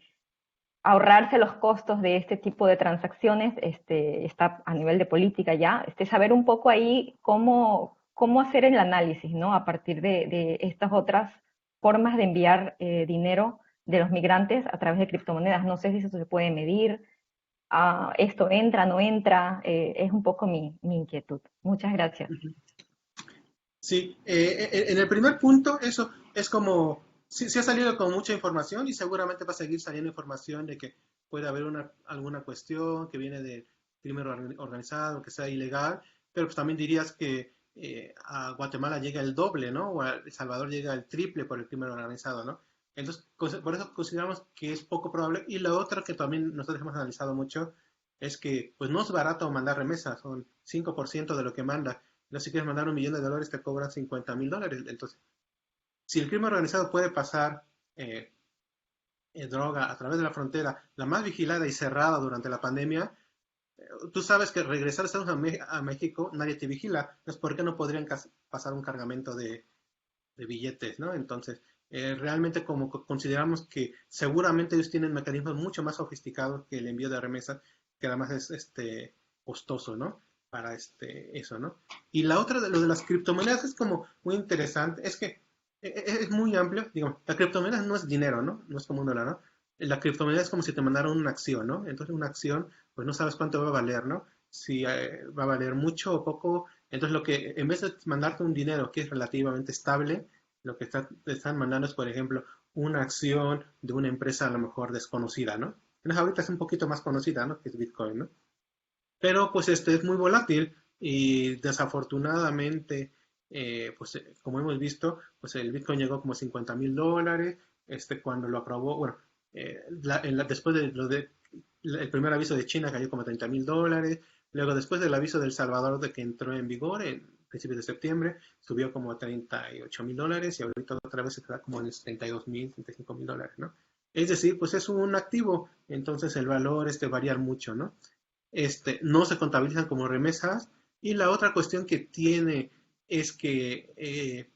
ahorrarse los costos de este tipo de transacciones, está a nivel de política ya, saber un poco ahí cómo hacer el análisis, ¿no? A partir de estas otras formas de enviar dinero de los migrantes a través de criptomonedas. No sé si eso se puede medir, esto entra, no entra, es un poco mi inquietud. Muchas gracias. Sí, en el primer punto, eso es como, sí ha salido con mucha información y seguramente va a seguir saliendo información de que puede haber alguna cuestión que viene de crimen organizado, que sea ilegal, pero pues también dirías que a Guatemala llega el doble, ¿no? O a El Salvador llega el triple por el crimen organizado, ¿no? Entonces, por eso consideramos que es poco probable. Y la otra que también nosotros hemos analizado mucho es que pues no es barato mandar remesas, son 5% de lo que manda. No, si quieres mandar $1 millón, te cobran $50,000. Entonces, si el crimen organizado puede pasar droga a través de la frontera, la más vigilada y cerrada durante la pandemia, tú sabes que regresar a Estados Unidos a México nadie te vigila. Entonces, ¿por qué no podrían pasar un cargamento de billetes, ¿no? Entonces, realmente como consideramos que seguramente ellos tienen mecanismos mucho más sofisticados que el envío de remesas, que además es costoso, ¿no? Para eso, ¿no? Y la otra de lo de las criptomonedas es como muy interesante, es que es muy amplio, digamos, la criptomoneda no es dinero, ¿no? No es como un dólar, ¿no? La criptomoneda es como si te mandaran una acción, ¿no? Entonces una acción, pues no sabes cuánto va a valer, ¿no? Si va a valer mucho o poco. Entonces lo que, en vez de mandarte un dinero que es relativamente estable, lo que te están mandando es, por ejemplo, una acción de una empresa a lo mejor desconocida, ¿no? Entonces ahorita es un poquito más conocida, ¿no? Que es Bitcoin, ¿no? Pero pues es muy volátil y desafortunadamente, pues como hemos visto, pues el Bitcoin llegó como $50,000, cuando lo aprobó, bueno, después de el primer aviso de China cayó como $30,000, luego después del aviso de El Salvador de que entró en vigor en principios de septiembre, subió como a $38,000 y ahorita otra vez se queda como en $32,000, $35,000, ¿no? Es decir, pues es un activo, entonces el valor variar mucho, ¿no? No se contabilizan como remesas. Y la otra cuestión que tiene es que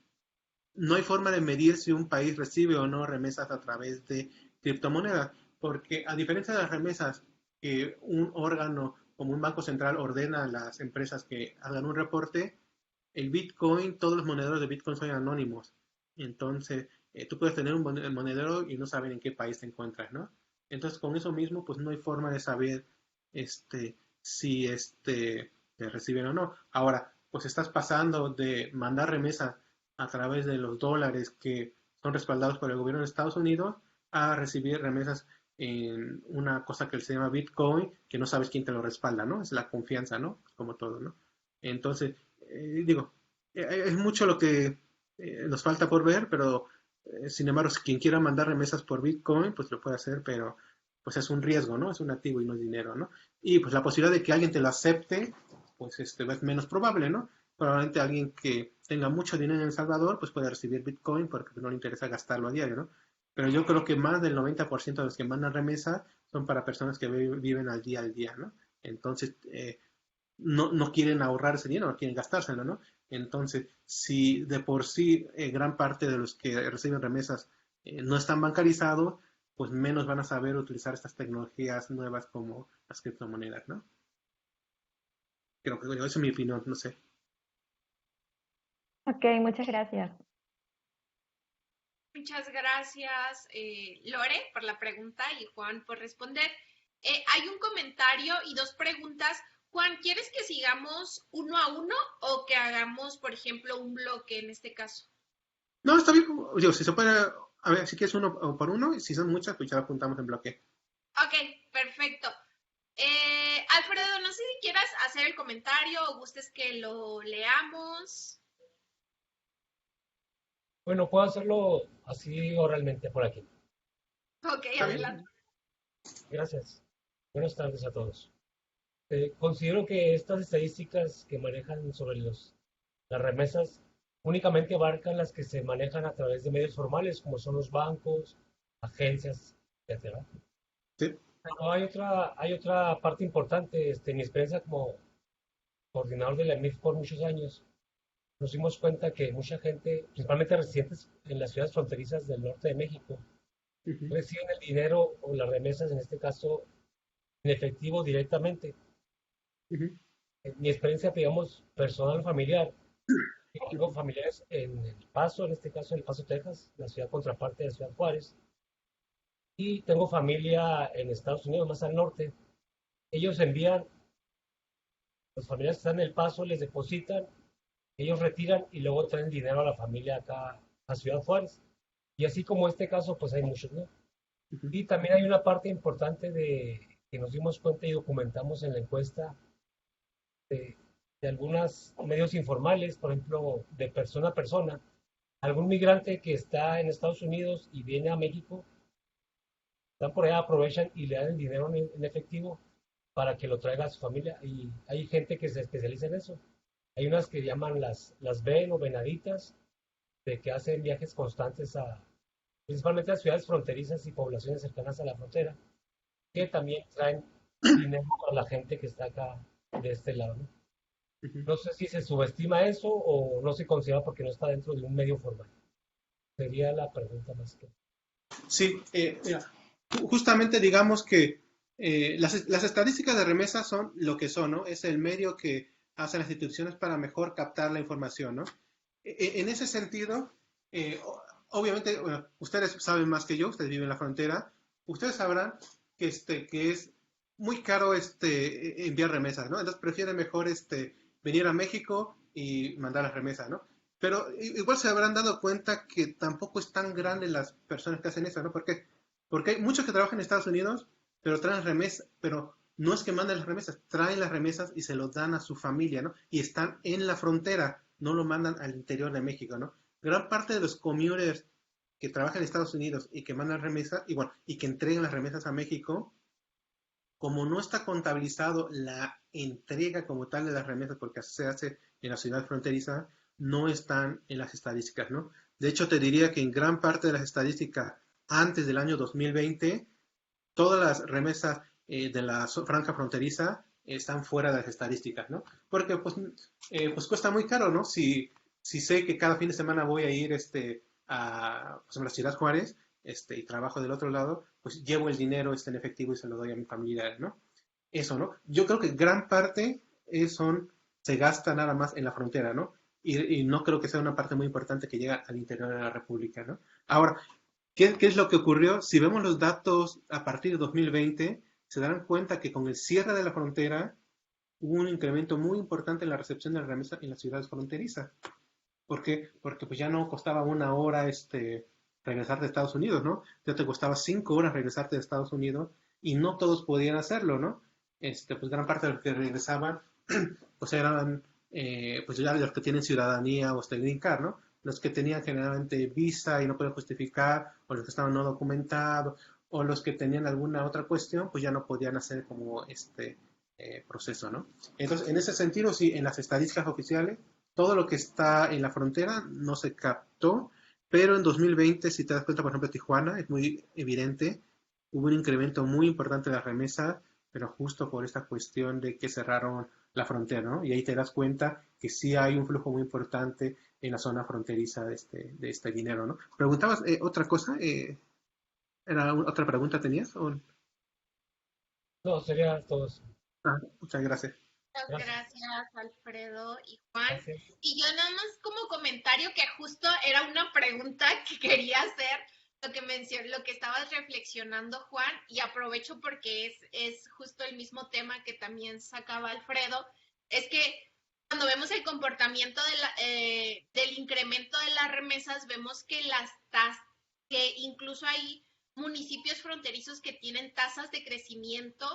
no hay forma de medir si un país recibe o no remesas a través de criptomonedas, porque a diferencia de las remesas que un órgano como un banco central ordena a las empresas que hagan un reporte, el Bitcoin, todos los monederos de Bitcoin son anónimos. Entonces, tú puedes tener un monedero y no saber en qué país te encuentras, ¿no? Entonces, con eso mismo, pues no hay forma de saber si te reciben o no. Ahora, pues estás pasando de mandar remesas a través de los dólares que son respaldados por el gobierno de Estados Unidos a recibir remesas en una cosa que se llama Bitcoin, que no sabes quién te lo respalda, ¿no? Es la confianza, ¿no? Como todo, ¿no? Entonces, digo, es mucho lo que nos falta por ver, pero sin embargo, si quien quiera mandar remesas por Bitcoin, pues lo puede hacer, pero pues es un riesgo, ¿no? Es un activo y no es dinero, ¿no? Y pues la posibilidad de que alguien te lo acepte, pues es menos probable, ¿no? Probablemente alguien que tenga mucho dinero en El Salvador, pues puede recibir Bitcoin porque no le interesa gastarlo a diario, ¿no? Pero yo creo que más del 90% de los que mandan remesas son para personas que viven al día, ¿no? Entonces, no quieren ahorrar ese dinero, no quieren gastárselo, ¿no? Entonces, si de por sí gran parte de los que reciben remesas no están bancarizados, pues menos van a saber utilizar estas tecnologías nuevas como las criptomonedas, ¿no? Creo que esa es mi opinión, no sé. Ok, muchas gracias. Muchas gracias, Lore, por la pregunta y Juan por responder. Hay un comentario y dos preguntas. Juan, ¿quieres que sigamos uno a uno o que hagamos, por ejemplo, un bloque en este caso? No, está bien. Digo, si se puede, a ver, si quieres uno por uno, y si son muchas, pues ya lo apuntamos en bloque. Ok, perfecto. Alfredo, no sé si quieras hacer el comentario o gustes que lo leamos. Bueno, puedo hacerlo así oralmente por aquí. Ok, Está adelante. bien. Gracias. Buenas tardes a todos. Considero que estas estadísticas que manejan sobre las remesas únicamente abarcan las que se manejan a través de medios formales, como son los bancos, agencias, etcétera. Sí. Pero hay otra parte importante. En mi experiencia como coordinador de la MIF por muchos años, nos dimos cuenta que mucha gente, principalmente residentes en las ciudades fronterizas del norte de México, Ujú, reciben el dinero o las remesas, en este caso, en efectivo directamente. ujú, En mi experiencia, digamos, personal o familiar, tengo ujú. familiares en El Paso, en este caso en El Paso, Texas, la ciudad contraparte de Ciudad Juárez, y tengo familia en Estados Unidos, más al norte. Ellos envían, los familiares que están en El Paso les depositan, ellos retiran y luego traen dinero a la familia acá a Ciudad Juárez. Y así como este caso, pues hay muchos, ¿no? Ujú. Y también hay una parte importante que nos dimos cuenta y documentamos en la encuesta de, de algunos medios informales, por ejemplo, de persona a persona. Algún migrante que está en Estados Unidos y viene a México, están por allá, aprovechan y le dan el dinero en efectivo para que lo traiga a su familia. Y hay gente que se especializa en eso. Hay unas que llaman las ven o venaditas, de que hacen viajes constantes principalmente a ciudades fronterizas y poblaciones cercanas a la frontera, que también traen dinero a la gente que está acá de este lado, ¿no? Ujú. No sé si se subestima eso o no se considera porque no está dentro de un medio formal. Sería la pregunta más que. Sí, mira, justamente digamos que las estadísticas de remesas son lo que son, ¿no? Es el medio que hacen las instituciones para mejor captar la información, ¿no? En ese sentido, obviamente, bueno, ustedes saben más que yo, ustedes viven en la frontera, ustedes sabrán que es muy caro enviar remesas, ¿no? Entonces prefieren mejor venir a México y mandar las remesas, ¿no? Pero igual se habrán dado cuenta que tampoco es tan grande las personas que hacen eso, ¿no? ¿Por qué? Porque hay muchos que trabajan en Estados Unidos, pero traen remesas, pero no es que manden las remesas, traen las remesas y se lo dan a su familia, ¿no? Y están en la frontera, no lo mandan al interior de México, ¿no? Gran parte de los commuters que trabajan en Estados Unidos y que mandan remesas, y bueno, y que entregan las remesas a México, como no está contabilizado la entrega como tal de las remesas, porque se hace en la ciudad fronteriza, no están en las estadísticas, ¿no? De hecho, te diría que en gran parte de las estadísticas antes del año 2020, todas las remesas de la franja fronteriza están fuera de las estadísticas, ¿no? Porque pues cuesta muy caro, ¿no? Si sé que cada fin de semana voy a ir a, pues, a la ciudad Juárez y trabajo del otro lado, pues llevo el dinero en efectivo y se lo doy a mi familia, ¿no? Eso, ¿no? Yo creo que gran parte se gasta nada más en la frontera, ¿no? Y no creo que sea una parte muy importante que llega al interior de la República, ¿no? Ahora, ¿qué es lo que ocurrió? Si vemos los datos a partir de 2020, se darán cuenta que con el cierre de la frontera hubo un incremento muy importante en la recepción de la remesa en las ciudades fronterizas. ¿Por qué? Porque pues ya no costaba una hora regresar de Estados Unidos, ¿no? Ya te costaba 5 horas regresarte de Estados Unidos y no todos podían hacerlo, ¿no? Pues gran parte de los que regresaban pues eran pues ya los que tienen ciudadanía o green card, ¿no? Los que tenían generalmente visa y no pueden justificar, o los que estaban no documentados, o los que tenían alguna otra cuestión, pues ya no podían hacer como proceso, ¿no? Entonces, en ese sentido, sí, en las estadísticas oficiales, todo lo que está en la frontera no se captó, pero en 2020, si te das cuenta, por ejemplo, Tijuana, es muy evidente, hubo un incremento muy importante de las remesas, pero justo por esta cuestión de que cerraron la frontera, ¿no? Y ahí te das cuenta que sí hay un flujo muy importante en la zona fronteriza de este dinero, ¿no? Preguntabas otra cosa, ¿otra pregunta tenías? No, sería todo eso. Muchas gracias. Muchas Gracias. gracias, Alfredo y Juan. Gracias. Y yo nada más como comentario que justo era una pregunta que quería hacer, lo que estabas reflexionando, Juan, y aprovecho porque es justo el mismo tema que también sacaba Alfredo, es que cuando vemos el comportamiento del incremento de las remesas, vemos que que incluso hay municipios fronterizos que tienen tasas de crecimiento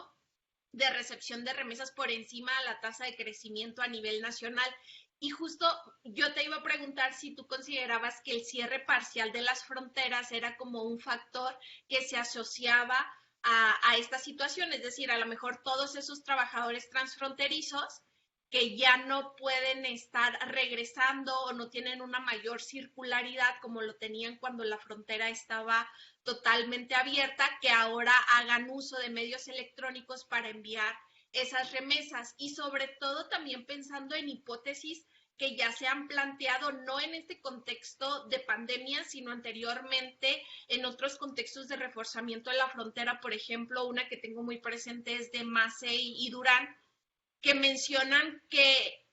de recepción de remesas por encima de la tasa de crecimiento a nivel nacional. Y justo yo te iba a preguntar si tú considerabas que el cierre parcial de las fronteras era como un factor que se asociaba a esta situación, es decir, a lo mejor todos esos trabajadores transfronterizos que ya no pueden estar regresando o no tienen una mayor circularidad como lo tenían cuando la frontera estaba totalmente abierta, que ahora hagan uso de medios electrónicos para enviar esas remesas y sobre todo también pensando en hipótesis que ya se han planteado no en este contexto de pandemia, sino anteriormente en otros contextos de reforzamiento de la frontera. Por ejemplo, una que tengo muy presente es de Masey y Durán, que mencionan que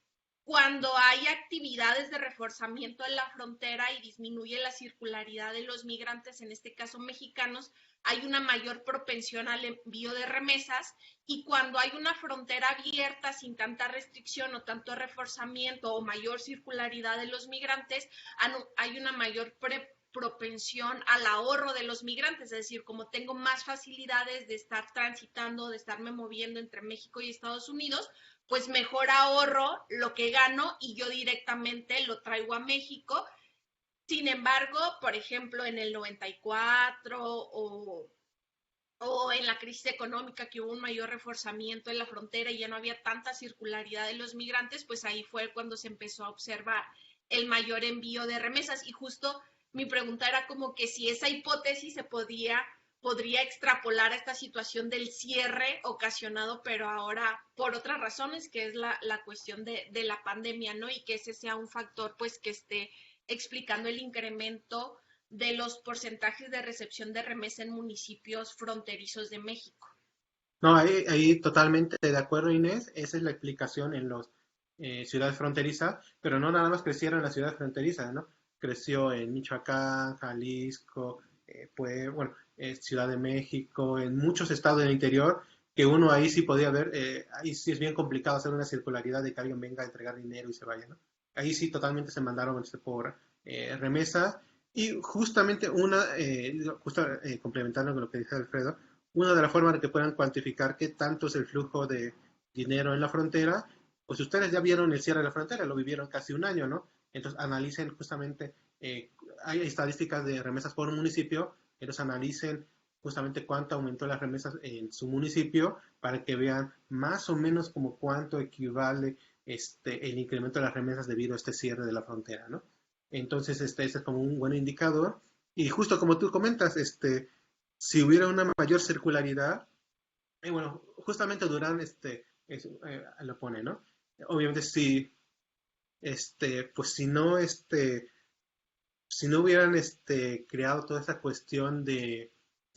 cuando hay actividades de reforzamiento en la frontera y disminuye la circularidad de los migrantes, en este caso mexicanos, hay una mayor propensión al envío de remesas y cuando hay una frontera abierta sin tanta restricción o tanto reforzamiento o mayor circularidad de los migrantes, hay una mayor propensión al ahorro de los migrantes, es decir, como tengo más facilidades de estar transitando, de estarme moviendo entre México y Estados Unidos, pues mejor ahorro lo que gano y yo directamente lo traigo a México. Sin embargo, por ejemplo, en el 94 o en la crisis económica que hubo un mayor reforzamiento en la frontera y ya no había tanta circularidad de los migrantes, pues ahí fue cuando se empezó a observar el mayor envío de remesas. Y justo mi pregunta era como que si esa hipótesis podría extrapolar a esta situación del cierre ocasionado, pero ahora por otras razones, que es la cuestión de la pandemia, ¿no? Y que ese sea un factor, pues, que esté explicando el incremento de los porcentajes de recepción de remesa en municipios fronterizos de México. No, ahí totalmente de acuerdo, Inés. Esa es la explicación en las ciudades fronterizas, pero no nada más crecieron en las ciudades fronterizas, ¿no? Creció en Michoacán, Jalisco, pues, bueno, Ciudad de México, en muchos estados del interior, que uno ahí sí podía ver, ahí sí es bien complicado hacer una circularidad de que alguien venga a entregar dinero y se vaya, ¿no? Ahí sí totalmente se mandaron por remesas. Y justamente complementando con lo que dice Alfredo, una de las formas de que puedan cuantificar qué tanto es el flujo de dinero en la frontera, pues ustedes ya vieron el cierre de la frontera, lo vivieron casi un año, ¿no? Entonces analicen justamente, hay estadísticas de remesas por municipio, entonces analicen justamente cuánto aumentó las remesas en su municipio para que vean más o menos como cuánto equivale el incremento de las remesas debido a este cierre de la frontera, ¿no? Entonces, ese es como un buen indicador. Y justo como tú comentas, si hubiera una mayor circularidad, bueno, justamente Durán lo pone, ¿no? Obviamente si, pues si no hubieran creado toda esta cuestión del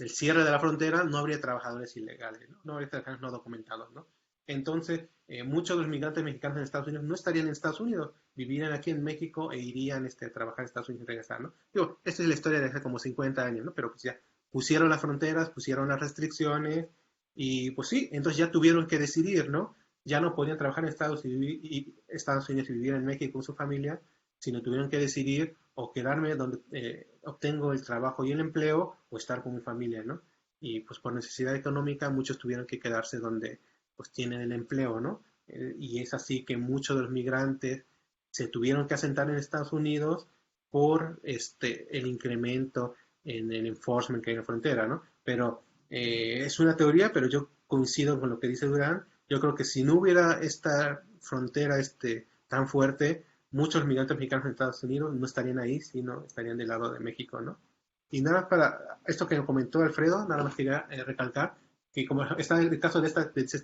cierre de la frontera, no habría trabajadores ilegales, ¿no? No habría trabajadores no documentados, ¿no? Entonces, muchos de los migrantes mexicanos en Estados Unidos no estarían en Estados Unidos, vivirían aquí en México e irían a trabajar en Estados Unidos y regresar, ¿no? Digo, esta es la historia de hace como 50 años, ¿no? Pero pues ya pusieron las fronteras, pusieron las restricciones y pues sí, entonces ya tuvieron que decidir, ¿no? Ya no podían trabajar en Estados Unidos y vivir en México con su familia, sino tuvieron que decidir o quedarme donde obtengo el trabajo y el empleo o estar con mi familia, ¿no? Y pues por necesidad económica muchos tuvieron que quedarse donde pues tienen el empleo, ¿no? Y es así que muchos de los migrantes se tuvieron que asentar en Estados Unidos por el incremento en el enforcement que hay en la frontera, ¿no? Pero es una teoría, pero yo coincido con lo que dice Durán. Yo creo que si no hubiera esta frontera tan fuerte, muchos migrantes mexicanos en Estados Unidos no estarían ahí, sino estarían del lado de México, ¿no? Y nada para esto que comentó Alfredo, nada más quería recalcar que como está el caso de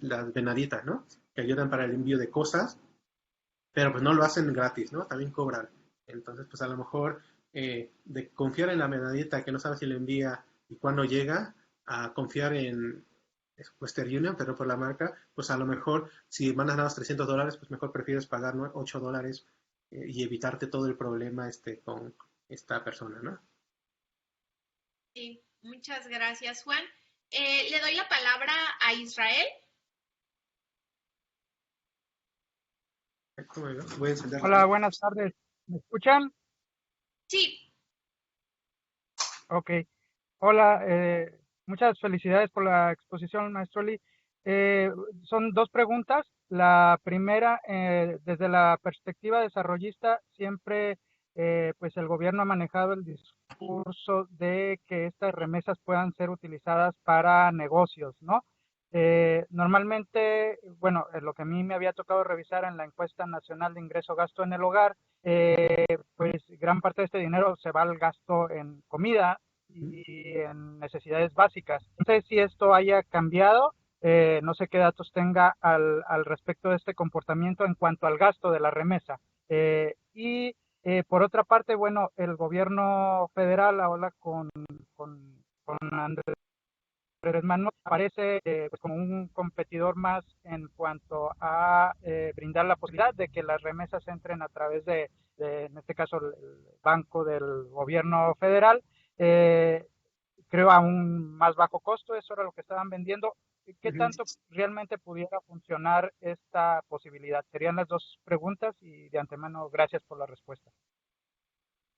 las venaditas, ¿no? Que ayudan para el envío de cosas, pero pues no lo hacen gratis, ¿no? También cobran. Entonces, pues a lo mejor de confiar en la venadita que no sabe si le envía y cuándo llega, a confiar es Western Union, pero por la marca, pues a lo mejor si mandas nada más $300, pues mejor prefieres pagar, ¿no?, $8 y evitarte todo el problema con esta persona, ¿no? Sí, muchas gracias, Juan. Le doy la palabra a Israel. Voy a encender la Hola, cámara. buenas tardes. ¿Me escuchan? Sí, Ok. Hola, muchas felicidades por la exposición, maestro Lee. Eh, Son dos preguntas. La primera, desde la perspectiva desarrollista, siempre pues el gobierno ha manejado el discurso de que estas remesas puedan ser utilizadas para negocios, ¿no? Normalmente, bueno, lo que a mí me había tocado revisar en la encuesta nacional de ingreso-gasto en el hogar, pues gran parte de este dinero se va al gasto en comida y en necesidades básicas. No sé si esto haya cambiado, no sé qué datos tenga al respecto de este comportamiento en cuanto al gasto de la remesa. Por otra parte, bueno, el gobierno federal ahora con Andrés Manuel aparece pues como un competidor más en cuanto a brindar la posibilidad de que las remesas entren a través en este caso, el banco del gobierno federal, creo a un más bajo costo, eso era lo que estaban vendiendo. ¿Qué Ujú. tanto realmente pudiera funcionar esta posibilidad? Serían las dos preguntas y de antemano gracias por la respuesta.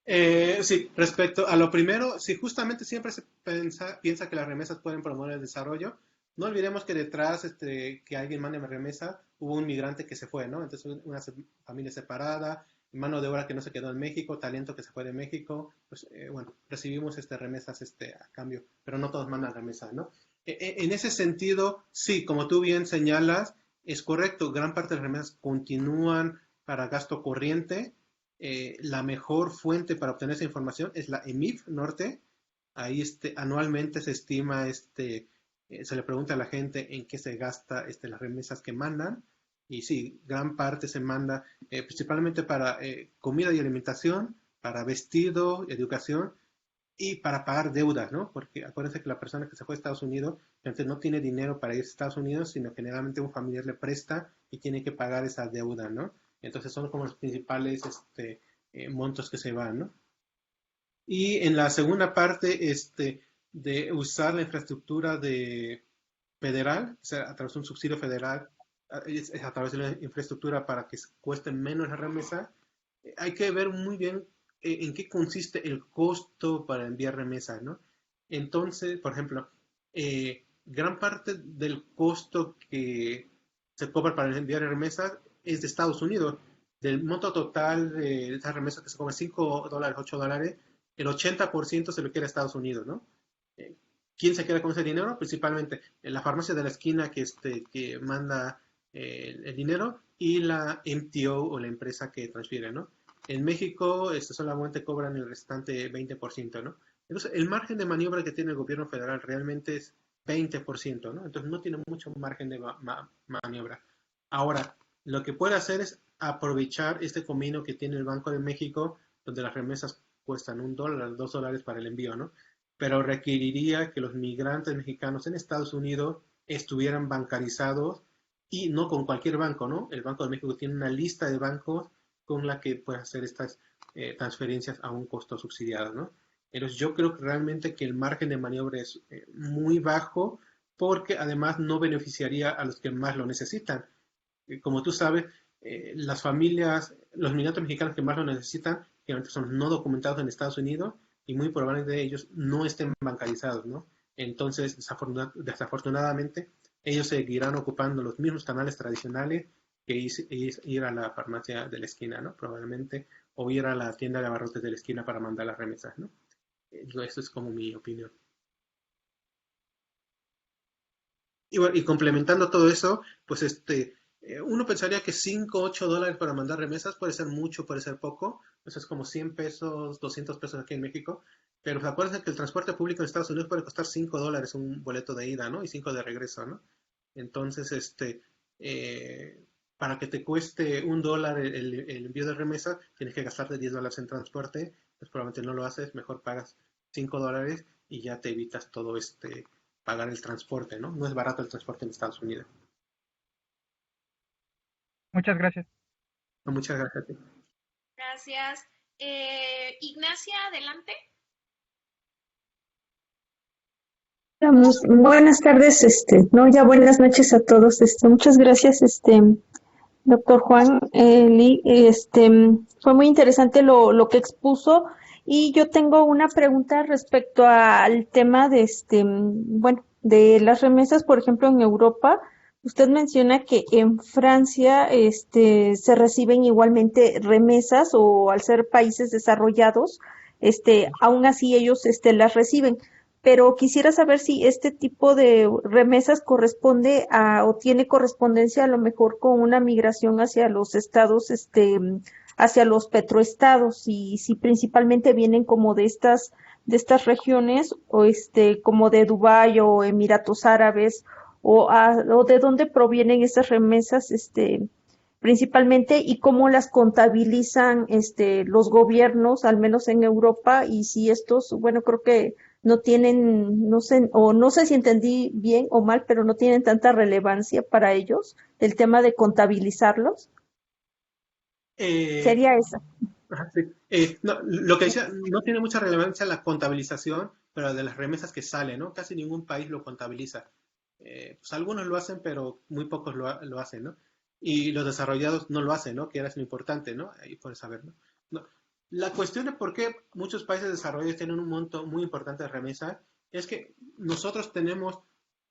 Sí, respecto a lo primero, si justamente siempre se piensa que las remesas pueden promover el desarrollo, no olvidemos que detrás que alguien mande una remesa, hubo un migrante que se fue, ¿no? Entonces, una familia separada, mano de obra que no se quedó en México, talento que se fue de México, pues bueno, recibimos remesas a cambio, pero no todos mandan remesas, ¿no? En ese sentido, sí, como tú bien señalas, es correcto, gran parte de las remesas continúan para gasto corriente. La mejor fuente para obtener esa información es la EMIF Norte. Ahí anualmente se estima, se le pregunta a la gente en qué se gasta las remesas que mandan. Y sí, gran parte se manda principalmente para comida y alimentación, para vestido, educación y para pagar deudas, ¿no? Porque acuérdense que la persona que se fue a Estados Unidos entonces no tiene dinero para ir a Estados Unidos, sino generalmente un familiar le presta y tiene que pagar esa deuda, ¿no? Entonces son como los principales montos que se van, ¿no? Y en la segunda parte, de usar la infraestructura federal, o sea, a través de un subsidio federal, es a través de la infraestructura para que cueste menos la remesa, hay que ver muy bien en qué consiste el costo para enviar remesas, ¿no? Entonces, por ejemplo, gran parte del costo que se cobra para enviar remesas es de Estados Unidos. Del monto total de esas remesas que se cobran $5, $8, el 80% se lo quiere a Estados Unidos, ¿no? Eh, ¿Quién se queda con ese dinero? Principalmente en la farmacia de la esquina que manda el dinero y la MTO o la empresa que transfiere, ¿no? En México solamente cobran el restante 20%, ¿no? Entonces, el margen de maniobra que tiene el gobierno federal realmente es 20%, ¿no? Entonces, no tiene mucho margen de maniobra. Ahora, lo que puede hacer es aprovechar este convenio que tiene el Banco de México, donde las remesas cuestan $1, $2 para el envío, ¿no? Pero requeriría que los migrantes mexicanos en Estados Unidos estuvieran bancarizados y no con cualquier banco, ¿no? El Banco de México tiene una lista de bancos con la que puede hacer estas transferencias a un costo subsidiado, ¿no? Entonces yo creo que realmente que el margen de maniobra es muy bajo porque además no beneficiaría a los que más lo necesitan. Como tú sabes, las familias, los migrantes mexicanos que más lo necesitan, generalmente son no documentados en Estados Unidos y muy probablemente ellos no estén bancarizados, ¿no? Entonces, desafortunadamente, ellos seguirán ocupando los mismos canales tradicionales que ir a la farmacia de la esquina, ¿no? Probablemente, o ir a la tienda de abarrotes de la esquina para mandar las remesas, ¿no? Eso es como mi opinión. Y bueno, y complementando todo eso, pues uno pensaría que 5 8 dólares para mandar remesas puede ser mucho, puede ser poco. Eso es como 100 pesos, 200 pesos aquí en México. Pero pues acuérdense que el transporte público en Estados Unidos puede costar $5 un boleto de ida, ¿no? Y 5 de regreso, ¿no? Entonces, eh, para que te cueste $1 el envío de remesa, tienes que gastarte $10 en transporte. Pues probablemente no lo haces, mejor pagas $5 y ya te evitas todo pagar el transporte, ¿no? No es barato el transporte en Estados Unidos. Muchas gracias. No, muchas gracias a ti. Gracias. Ignacia, adelante. Buenas tardes, no, ya buenas noches a todos, muchas gracias, doctor Juan Lee, fue muy interesante lo que expuso y yo tengo una pregunta respecto al tema de, bueno, de las remesas, por ejemplo, en Europa. Usted menciona que en Francia, se reciben igualmente remesas o al ser países desarrollados, aún así ellos, las reciben. Pero quisiera saber si este tipo de remesas corresponde a o tiene correspondencia a lo mejor con una migración hacia los estados, hacia los petroestados y si principalmente vienen como de estas regiones o como de Dubái o Emiratos Árabes o de dónde provienen esas remesas, principalmente y cómo las contabilizan los gobiernos, al menos en Europa, y si estos, bueno, creo que no tienen, no sé, o no sé si entendí bien o mal, pero no tienen tanta relevancia para ellos el tema de contabilizarlos. Eh, Sería esa. Ajá, sí. No, lo que decía, no tiene mucha relevancia la contabilización, pero de las remesas que salen, ¿no? Casi ningún país lo contabiliza. Pues algunos lo hacen, pero muy pocos lo hacen, ¿no? Y los desarrollados no lo hacen, ¿no? Que era lo importante, ¿no? Ahí puedes saber, ¿no? No. La cuestión de por qué muchos países desarrollados tienen un monto muy importante de remesas es que nosotros tenemos,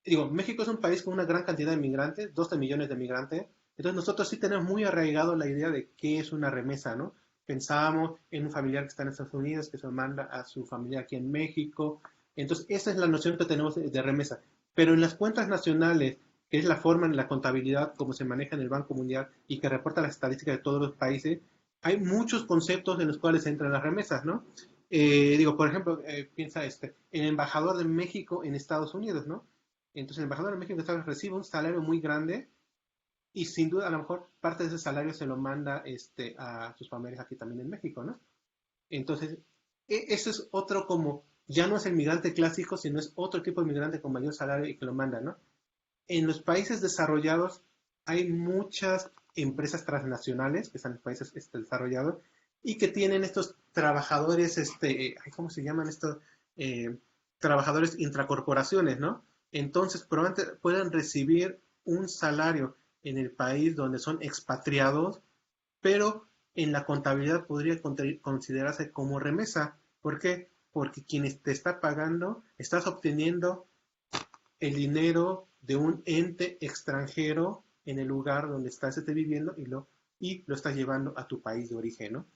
digo, México es un país con una gran cantidad de migrantes, 12 millones de migrantes, entonces nosotros sí tenemos muy arraigado la idea de qué es una remesa, ¿no? Pensábamos en un familiar que está en Estados Unidos, que se manda a su familia aquí en México. Entonces, esa es la noción que tenemos de remesa. Pero en las cuentas nacionales, que es la forma en la contabilidad como se maneja en el Banco Mundial y que reporta las estadísticas de todos los países, hay muchos conceptos en los cuales entran las remesas, ¿no? Digo, por ejemplo, piensa el embajador de México en Estados Unidos, ¿no? Entonces, el embajador de México en Estados Unidos recibe un salario muy grande y sin duda a lo mejor parte de ese salario se lo manda a sus familias aquí también en México, ¿no? Entonces, eso es otro como, ya no es el migrante clásico, sino es otro tipo de migrante con mayor salario y que lo manda, ¿no? En los países desarrollados hay muchas empresas transnacionales, que están en países desarrollados, y que tienen estos trabajadores, ¿cómo se llaman estos? Trabajadores intracorporaciones, ¿no? Entonces, probablemente pueden recibir un salario en el país donde son expatriados, pero en la contabilidad podría considerarse como remesa. ¿Por qué? Porque quien te está pagando, estás obteniendo el dinero de un ente extranjero en el lugar donde estás viviendo y lo estás llevando a tu país de origen, ¿no?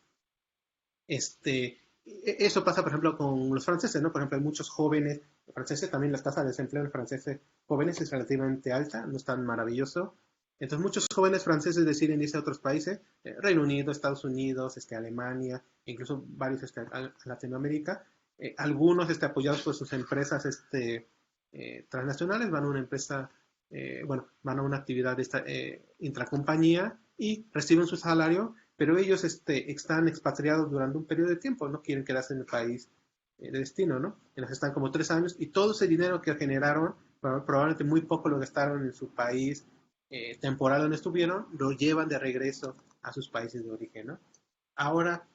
Eso pasa, por ejemplo, con los franceses, ¿no? Por ejemplo, hay muchos jóvenes franceses, también la tasa de desempleo en franceses jóvenes es relativamente alta, no es tan maravilloso. Entonces, muchos jóvenes franceses deciden irse a otros países, Reino Unido, Estados Unidos, Alemania, incluso varios a Latinoamérica. Algunos apoyados por sus empresas transnacionales, van a una empresa, bueno, van a una actividad intracompañía y reciben su salario, pero ellos están expatriados durante un periodo de tiempo, no quieren quedarse en el país de destino, ¿no? Entonces están como 3 años y todo ese dinero que generaron, probablemente muy poco lo gastaron en su país temporal donde estuvieron, lo llevan de regreso a sus países de origen, ¿no? Ahora,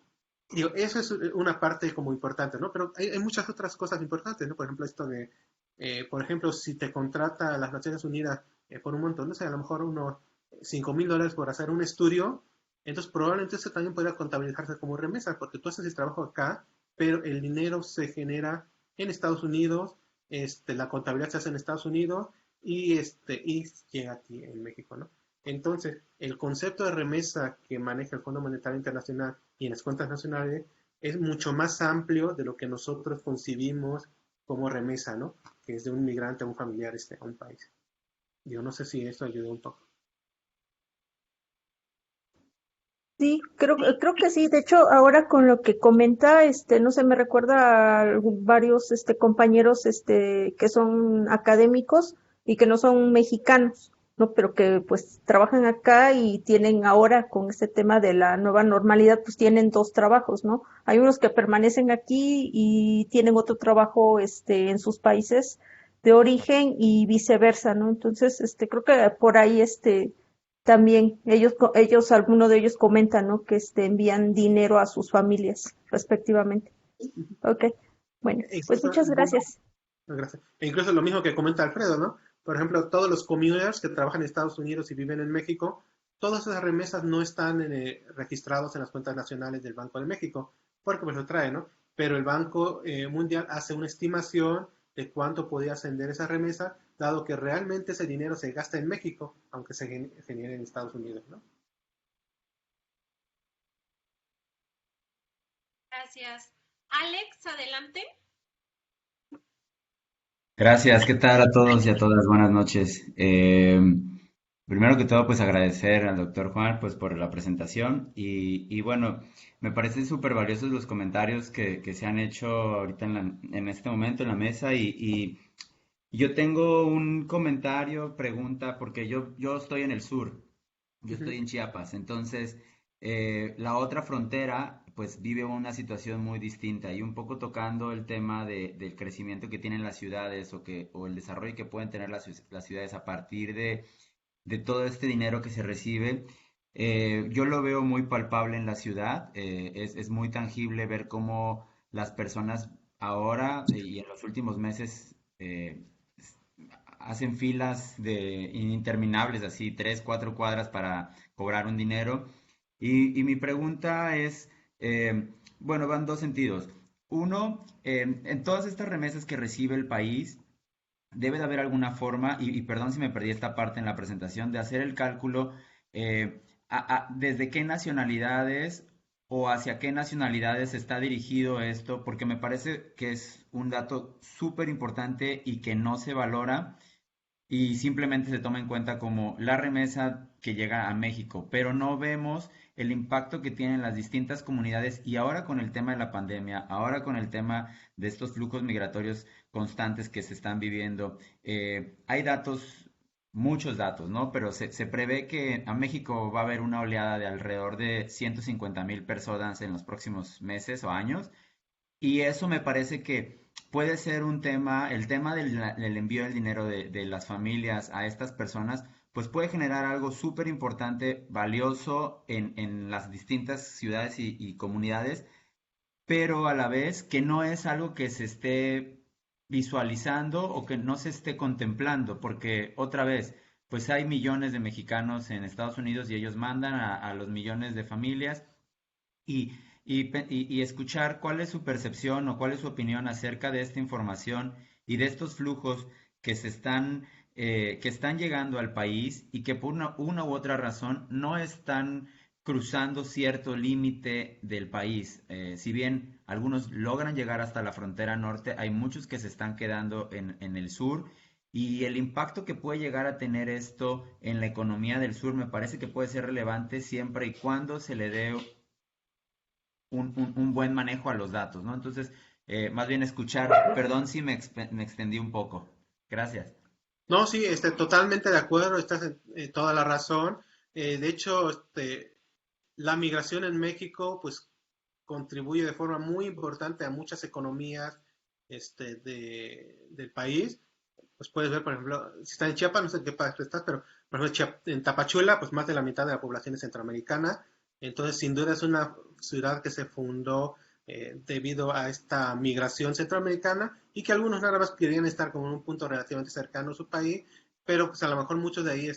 digo, eso es una parte como importante, ¿no? Pero hay muchas otras cosas importantes, ¿no? Por ejemplo, esto de, por ejemplo, si te contrata las Naciones Unidas por un montón, no sé, a lo mejor unos $5,000 por hacer un estudio, entonces probablemente eso también podría contabilizarse como remesa, porque tú haces el trabajo acá, pero el dinero se genera en Estados Unidos, la contabilidad se hace en Estados Unidos y llega aquí en México, ¿no? Entonces, el concepto de remesa que maneja el Fondo Monetario Internacional y en las cuentas nacionales es mucho más amplio de lo que nosotros concibimos como remesa, ¿no? Que es de un migrante a un familiar a un país. Yo no sé si esto ayudó un poco. Sí, creo que sí. De hecho, ahora con lo que comenta, no sé, me recuerda a varios, compañeros, que son académicos y que no son mexicanos, ¿no? Pero que pues trabajan acá y tienen ahora con este tema de la nueva normalidad, pues tienen 2 trabajos, ¿no? Hay unos que permanecen aquí y tienen otro trabajo, en sus países de origen y viceversa, ¿no? Entonces, creo que por ahí, también algunos de ellos comentan, ¿no? Que, envían dinero a sus familias, respectivamente. Ok, bueno, pues Incluso, muchas gracias. gracias. E incluso lo mismo que comenta Alfredo, ¿no? Por ejemplo, todos los commuters que trabajan en Estados Unidos y viven en México, todas esas remesas no están registrados en las cuentas nacionales del Banco de México, porque pues lo trae, ¿no? Pero el Banco Mundial hace una estimación de cuánto podría ascender esa remesa, dado que realmente ese dinero se gasta en México, aunque se genere en Estados Unidos, ¿no? Gracias. Alex, adelante. Gracias, ¿qué tal a todos y a todas? Buenas noches. Primero que todo, pues agradecer al doctor Juan pues por la presentación y bueno, me parecen súper valiosos los comentarios que se han hecho ahorita en este momento en la mesa y yo tengo un comentario, pregunta, porque yo estoy en el sur. Yo estoy Ujú. en Chiapas, entonces la otra frontera pues vive una situación muy distinta y un poco tocando el tema del crecimiento que tienen las ciudades o el desarrollo que pueden tener las ciudades a partir de todo este dinero que se recibe. Yo lo veo muy palpable en la ciudad, es muy tangible ver cómo las personas ahora y en los últimos meses hacen filas interminables, así 3, 4 cuadras para cobrar un dinero. Y mi pregunta es, bueno, van dos sentidos. Uno, en todas estas remesas que recibe el país, debe de haber alguna forma, y perdón si me perdí esta parte en la presentación, de hacer el cálculo desde qué nacionalidades o hacia qué nacionalidades está dirigido esto, porque me parece que es un dato súper importante y que no se valora y simplemente se toma en cuenta como la remesa que llega a México, pero no vemos el impacto que tienen las distintas comunidades y ahora con el tema de la pandemia, ahora con el tema de estos flujos migratorios constantes que se están viviendo, hay datos, muchos datos, ¿no? Pero se prevé que a México va a haber una oleada de alrededor de 150,000 personas en los próximos meses o años y eso me parece que puede ser un tema, el tema del envío del dinero de las familias a estas personas, pues puede generar algo súper importante, valioso en las distintas ciudades y comunidades, pero a la vez que no es algo que se esté visualizando o que no se esté contemplando, porque otra vez, pues hay millones de mexicanos en Estados Unidos y ellos mandan a los millones de familias y, y escuchar cuál es su percepción o cuál es su opinión acerca de esta información y de estos flujos que están llegando al país y que por una u otra razón no están cruzando cierto límite del país. Si bien algunos logran llegar hasta la frontera norte, hay muchos que se están quedando en el sur y el impacto que puede llegar a tener esto en la economía del sur me parece que puede ser relevante siempre y cuando se le dé un buen manejo a los datos, ¿no? Entonces, más bien escuchar, perdón si me extendí un poco. Gracias. No, sí, totalmente de acuerdo, estás en toda la razón. De hecho, la migración en México, pues, contribuye de forma muy importante a muchas economías, del país. Pues puedes ver, por ejemplo, si estás en Chiapas, no sé en qué país estás, pero por ejemplo, en Tapachula, pues más de la mitad de la población es centroamericana. Entonces, sin duda es una ciudad que se fundó debido a esta migración centroamericana y que algunos nada más querían estar como en un punto relativamente cercano a su país, pero pues a lo mejor muchos de ahí,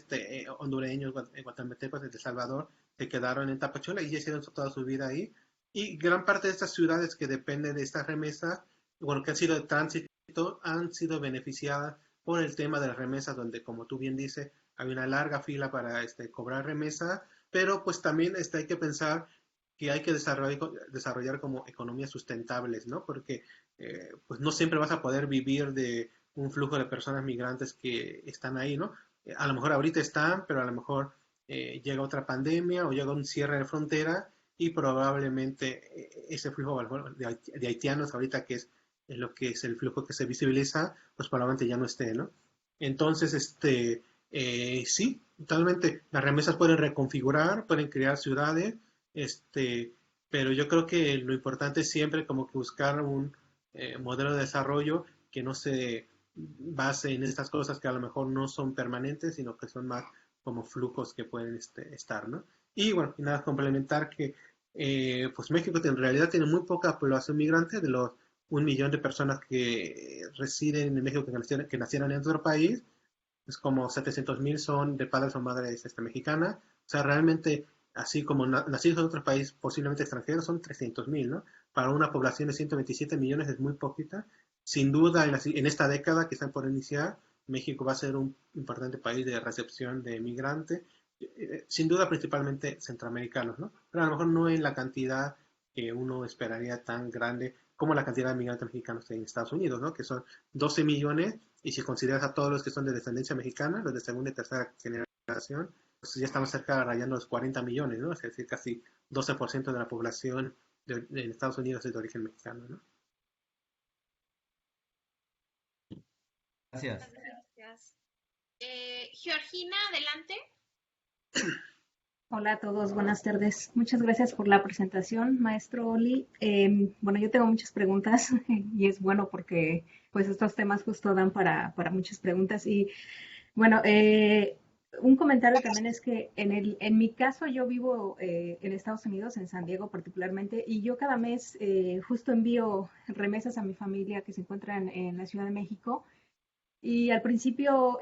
hondureños, guatemaltecos, de El Salvador, se quedaron en Tapachula y ya hicieron toda su vida ahí. Y gran parte de estas ciudades que dependen de estas remesas, bueno, que han sido de tránsito, han sido beneficiadas por el tema de las remesas, donde, como tú bien dices, hay una larga fila para cobrar remesa, pero pues también hay que pensar que hay que desarrollar como economías sustentables, ¿no? Porque pues no siempre vas a poder vivir de un flujo de personas migrantes que están ahí, ¿no? A lo mejor ahorita están, pero a lo mejor llega otra pandemia o llega un cierre de frontera y probablemente ese flujo de haitianos ahorita que es lo que es el flujo que se visibiliza, pues probablemente ya no esté, ¿no? Entonces, sí, totalmente, las remesas pueden reconfigurar, pueden crear ciudades, este, pero yo creo que lo importante es siempre como que buscar un modelo de desarrollo que no se base en estas cosas que a lo mejor no son permanentes, sino que son más como flujos que pueden estar, ¿no? Y bueno, y nada, complementar que pues México en realidad tiene muy poca población migrante. De los 1 millón de personas que residen en México que nacieron en otro país, es como 700,000 son de padres o madres mexicanas. O sea, realmente, así como nacidos en otro país, posiblemente extranjeros, son 300,000, ¿no? Para una población de 127 millones es muy poquita. Sin duda, en esta década que están por iniciar, México va a ser un importante país de recepción de migrantes, sin duda principalmente centroamericanos, ¿no? Pero a lo mejor no en la cantidad que uno esperaría tan grande como la cantidad de migrantes mexicanos en Estados Unidos, ¿no? Que son 12 millones, y si consideras a todos los que son de descendencia mexicana, los de segunda y tercera generación, pues ya estamos cerca de rayando los 40 millones, ¿no? Es decir, casi 12% de la población de Estados Unidos es de origen mexicano, ¿no? Gracias. Gracias. Georgina, adelante. Hola a todos, buenas tardes. Muchas gracias por la presentación, maestro Oli. Bueno, yo tengo muchas preguntas y es bueno porque pues estos temas justo dan para muchas preguntas. Y bueno, un comentario también es que en mi caso yo vivo en Estados Unidos, en San Diego particularmente, y yo cada mes justo envío remesas a mi familia que se encuentra en la Ciudad de México. Y al principio,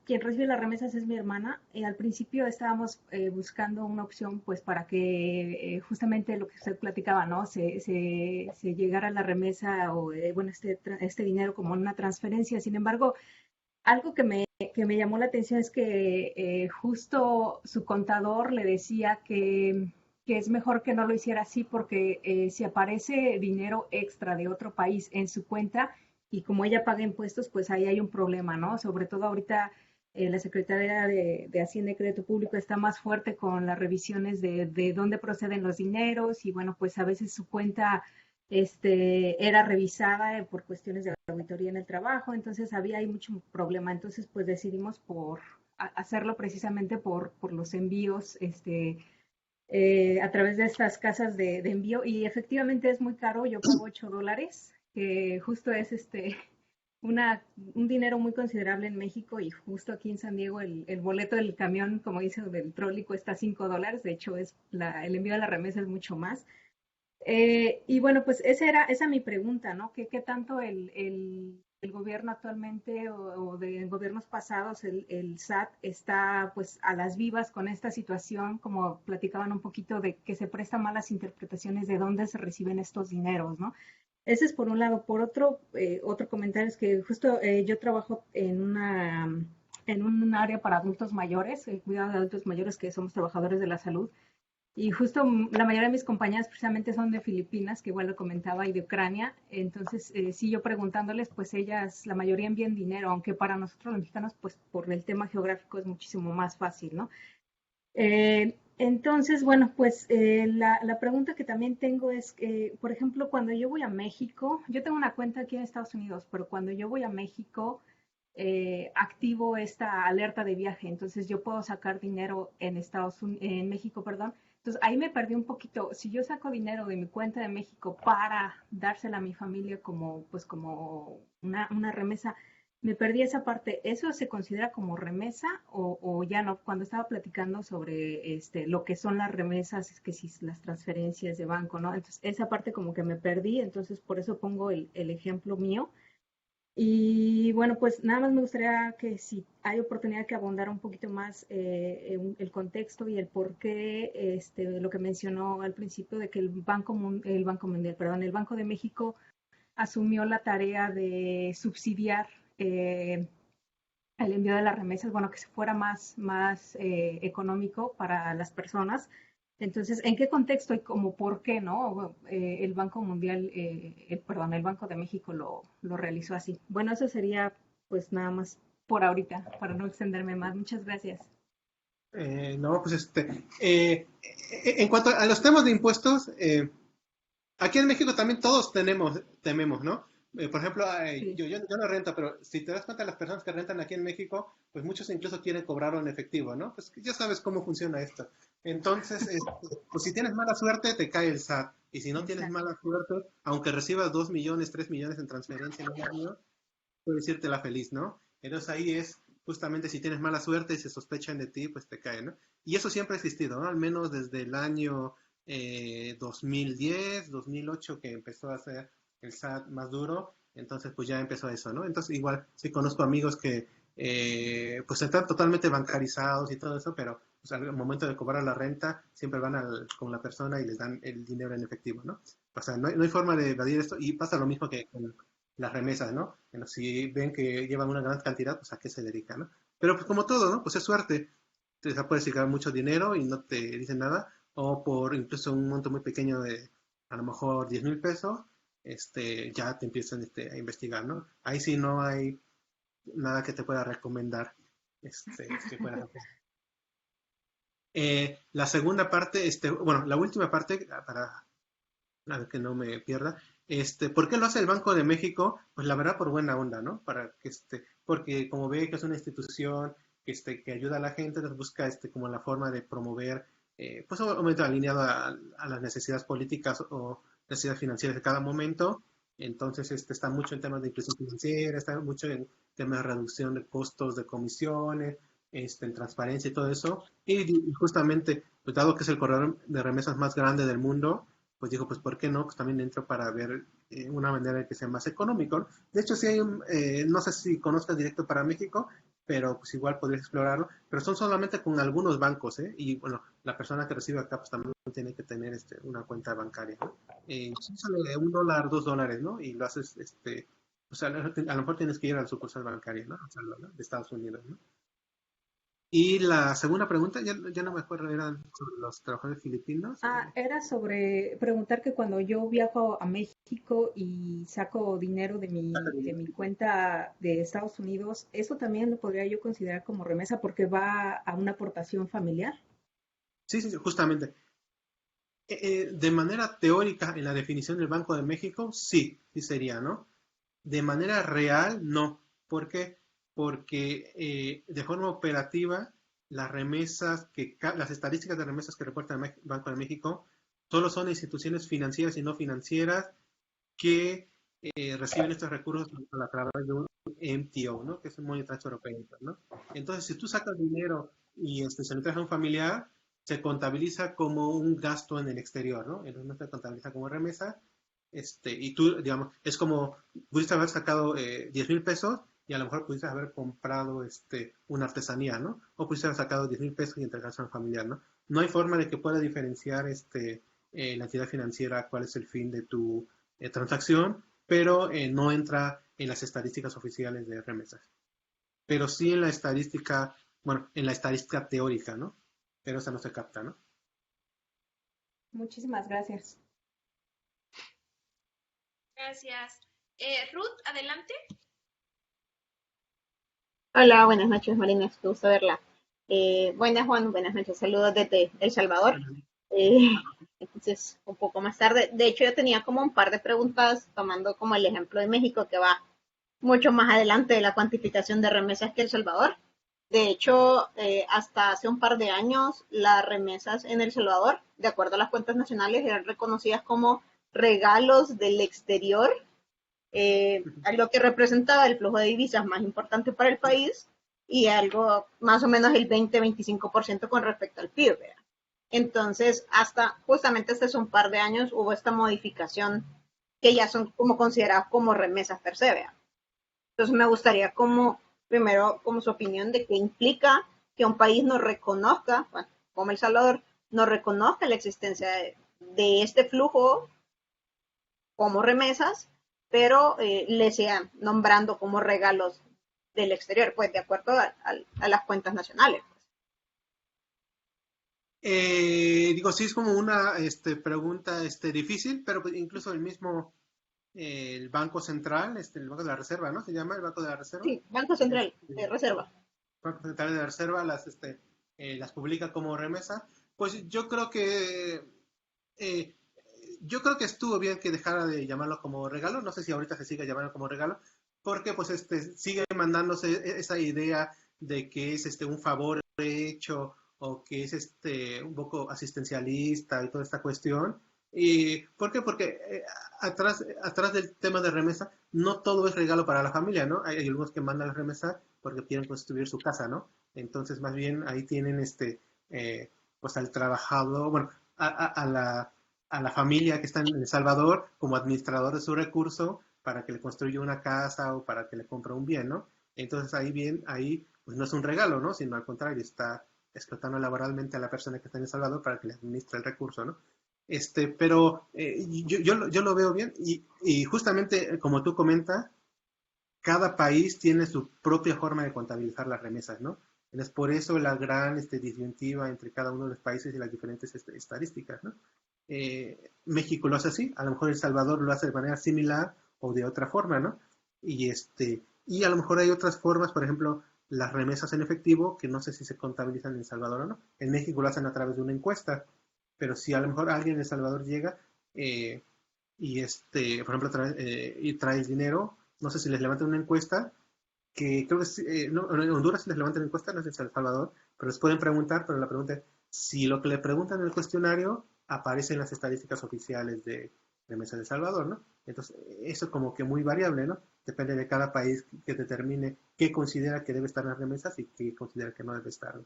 quien recibe las remesas es mi hermana. Y al principio estábamos buscando una opción, pues, para que justamente lo que usted platicaba, ¿no? Se llegara a la remesa o, bueno, este dinero como una transferencia. Sin embargo, algo que me llamó la atención es que justo su contador le decía que es mejor que no lo hiciera así porque si aparece dinero extra de otro país en su cuenta y como ella paga impuestos, pues ahí hay un problema, ¿no? Sobre todo ahorita la Secretaría de Hacienda y Crédito Público está más fuerte con las revisiones de dónde proceden los dineros y bueno, pues a veces su cuenta era revisada por cuestiones de auditoría en el trabajo, entonces había ahí mucho problema. Entonces, pues decidimos por hacerlo precisamente por los envíos a través de estas casas de envío y efectivamente es muy caro, yo pago $8, que justo es un dinero muy considerable en México y justo aquí en San Diego el boleto del camión, como dice, del trolley cuesta $5, de hecho el envío de la remesa es mucho más. Y bueno, pues esa mi pregunta, ¿no? ¿Qué tanto el gobierno actualmente o de gobiernos pasados, el SAT, está pues a las vivas con esta situación, como platicaban un poquito de que se prestan malas interpretaciones de dónde se reciben estos dineros, ¿no? Ese es por un lado. Por otro comentario es que justo yo trabajo en un área para adultos mayores, cuidado de adultos mayores que somos trabajadores de la salud. Y justo la mayoría de mis compañeras precisamente son de Filipinas, que igual lo comentaba, y de Ucrania. Entonces, sí, yo preguntándoles, pues ellas, la mayoría envían dinero, aunque para nosotros los mexicanos, pues por el tema geográfico es muchísimo más fácil, ¿no? Entonces, bueno, pues la pregunta que también tengo es, por ejemplo, cuando yo voy a México, yo tengo una cuenta aquí en Estados Unidos, pero cuando yo voy a México, activo esta alerta de viaje, entonces yo puedo sacar dinero en México, perdón. Entonces ahí me perdí un poquito. Si yo saco dinero de mi cuenta de México para dársela a mi familia como una remesa, me perdí esa parte. ¿Eso se considera como remesa o ya no? Cuando estaba platicando sobre lo que son las remesas, es que si las transferencias de banco, ¿no? Entonces esa parte como que me perdí, entonces por eso pongo el ejemplo mío. Y bueno, pues nada más me gustaría que si hay oportunidad que abundara un poquito más el contexto y el por qué lo que mencionó al principio de que el Banco Mundial, perdón, el Banco de México asumió la tarea de subsidiar el envío de las remesas, bueno, que se fuera más económico para las personas. Entonces, ¿en qué contexto y como por qué, no? El Banco Mundial, el Banco de México lo realizó así. Bueno, eso sería pues nada más por ahorita, para no extenderme más. Muchas gracias. No, pues en cuanto a los temas de impuestos, aquí en México también todos tememos, ¿no? Por ejemplo, Sí. yo no rento, pero si te das cuenta, las personas que rentan aquí en México, pues muchos incluso quieren cobrarlo en efectivo, ¿no? Pues ya sabes cómo funciona esto. Entonces, pues si tienes mala suerte, te cae el SAT. Y si no tienes Exacto. mala suerte, aunque recibas 2 millones, 3 millones en transferencia en un año, puede decirte la feliz, ¿no? Entonces ahí es justamente si tienes mala suerte y se sospechan de ti, pues te cae, ¿no? Y eso siempre ha existido, ¿no? Al menos desde el año 2010, 2008 que empezó a ser el SAT más duro, entonces pues ya empezó eso, ¿no? Entonces igual sí conozco amigos que pues están totalmente bancarizados y todo eso, pero pues, al momento de cobrar la renta siempre van con la persona y les dan el dinero en efectivo, ¿no? O sea, no hay forma de evadir esto y pasa lo mismo que con las remesas, ¿no? Bueno, si ven que llevan una gran cantidad, pues a qué se dedican, ¿no? Pero pues como todo, ¿no? Pues es suerte. Entonces puedes llegar mucho dinero y no te dicen nada, o por incluso un monto muy pequeño de a lo mejor 10,000 pesos, ya te empiezan a investigar, ¿no? Ahí sí no hay nada que te pueda recomendar que puedas hacer. La segunda parte, bueno, la última parte, para que no me pierda, ¿por qué lo hace el Banco de México? Pues la verdad por buena onda, ¿no? Para que porque como ve que es una institución que ayuda a la gente, entonces busca como la forma de promover, pues obviamente alineado a las necesidades políticas o necesidades financieras de cada momento. Entonces está mucho en temas de inclusión financiera, está mucho en temas de reducción de costos de comisiones, en transparencia y todo eso. Y justamente, pues dado que es el corredor de remesas más grande del mundo, pues dijo, pues ¿por qué no? Pues también entro para ver una manera de que sea más económico, ¿no? De hecho, sí hay no sé si conozcas Directo para México, pero pues igual podrías explorarlo, pero son solamente con algunos bancos, ¿eh? Y bueno, la persona que recibe acá pues también tiene que tener una cuenta bancaria, ¿no? Sí sale $1, $2, ¿no? Y lo haces, o sea, a lo mejor tienes que ir a la sucursal bancaria, ¿no? O sea, ¿no? De Estados Unidos, ¿no? Y la segunda pregunta, ya no me acuerdo, eran sobre los trabajadores filipinos. Era sobre preguntar que cuando yo viajo a México y saco dinero de mi cuenta de Estados Unidos, ¿eso también lo podría yo considerar como remesa porque va a una aportación familiar? Sí, sí, sí, justamente. De manera teórica, en la definición del Banco de México, sí sería, ¿no? De manera real, no. ¿Por qué? Porque de forma operativa, las estadísticas de remesas que reporta el Banco de México solo son instituciones financieras y no financieras que reciben estos recursos a través de un MTO, ¿no? Que es un Money Transfer Operator, ¿no? Entonces, si tú sacas dinero y se lo traes a un familiar, se contabiliza como un gasto en el exterior, ¿no? Entonces no se contabiliza como remesa, y tú, digamos, es como, pudiste haber sacado 10,000 pesos y a lo mejor pudiste haber comprado una artesanía, ¿no? O pudiste haber sacado 10,000 pesos y entregarse a un familiar, ¿no? No hay forma de que pueda diferenciar la entidad financiera cuál es el fin de tu transacción, pero no entra en las estadísticas oficiales de remesas. Pero sí en la estadística, bueno, en la estadística teórica, ¿no? Pero esa no se capta, ¿no? Muchísimas gracias. Gracias. Ruth, adelante. Hola, buenas noches, Marina, qué gusto verla. Buenas, Juan, buenas noches, saludos desde El Salvador. Entonces, un poco más tarde. De hecho, yo tenía como un par de preguntas tomando como el ejemplo de México, que va mucho más adelante de la cuantificación de remesas que El Salvador. De hecho, hasta hace un par de años, las remesas en El Salvador, de acuerdo a las cuentas nacionales, eran reconocidas como regalos del exterior, algo que representaba el flujo de divisas más importante para el país y algo más o menos el 20-25% con respecto al PIB. ¿Verdad? Entonces, justamente hace un par de años hubo esta modificación que ya son como consideradas como remesas per se. ¿Verdad? Entonces, me gustaría primero, como su opinión de qué implica que un país no reconozca, bueno, como El Salvador, no reconozca la existencia de este flujo como remesas, pero le sigan nombrando como regalos del exterior, pues de acuerdo a las cuentas nacionales. Digo, sí es como una pregunta difícil, pero pues, incluso el mismo el Banco Central, el Banco de la Reserva, ¿no? ¿Se llama el Banco de la Reserva? Sí, Banco Central de Reserva. Banco Central de la Reserva las publica como remesa. Pues yo creo que estuvo bien que dejara de llamarlo como regalo. No sé si ahorita se sigue llamando como regalo, porque pues sigue mandándose esa idea de que es un favor hecho o que es un poco asistencialista y toda esta cuestión. ¿Y por qué? Porque atrás del tema de remesa, no todo es regalo para la familia, ¿no? Hay algunos que mandan la remesa porque quieren construir su casa, ¿no? Entonces, más bien ahí tienen pues al trabajador, bueno, a la familia que está en El Salvador como administrador de su recurso para que le construya una casa o para que le compre un bien, ¿no? Entonces ahí pues no es un regalo, ¿no? Sino al contrario, está explotando laboralmente a la persona que está en El Salvador para que le administre el recurso, ¿no? Pero yo lo veo bien y justamente como tú comentas, cada país tiene su propia forma de contabilizar las remesas, ¿no? Es por eso la gran disyuntiva entre cada uno de los países y las diferentes estadísticas, ¿no? México lo hace así, a lo mejor El Salvador lo hace de manera similar o de otra forma, ¿no? Y a lo mejor hay otras formas, por ejemplo, las remesas en efectivo, que no sé si se contabilizan en El Salvador o no. En México lo hacen a través de una encuesta, pero si a lo mejor alguien en El Salvador llega por ejemplo, y trae el dinero, no sé si les levantan una encuesta, que creo que no, en Honduras les levantan encuesta, no sé si en El Salvador, pero les pueden preguntar, pero la pregunta es si lo que le preguntan en el cuestionario aparece en las estadísticas oficiales de Mesa de El Salvador, ¿no? Entonces, eso es como que muy variable, ¿no? Depende de cada país que determine qué considera que debe estar en las remesas y qué considera que no debe estar.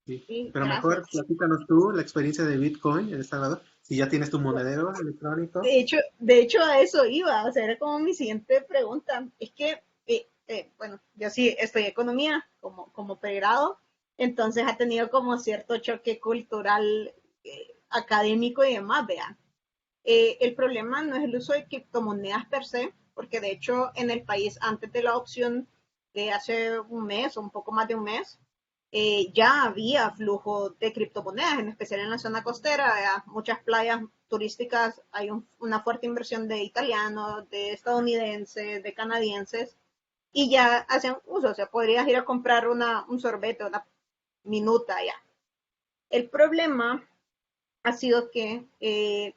Sí. Sí, Pero mejor gracias. platícanos tú la experiencia de Bitcoin en El Salvador, si ya tienes tu monedero electrónico. De hecho, a eso iba, o sea, era como mi siguiente pregunta. Es que, bueno, yo sí estoy economía como pregrado, entonces ha tenido como cierto choque cultural, académico y demás, vean. El problema no es el uso de criptomonedas per se, porque de hecho en el país antes de la opción de hace un mes o un poco más de un mes, ya había flujo de criptomonedas, en especial en la zona costera, muchas playas turísticas, hay una fuerte inversión de italianos, de estadounidenses, de canadienses, y ya hacen uso, o sea, podrías ir a comprar un sorbete, una minuta ya. El problema ha sido que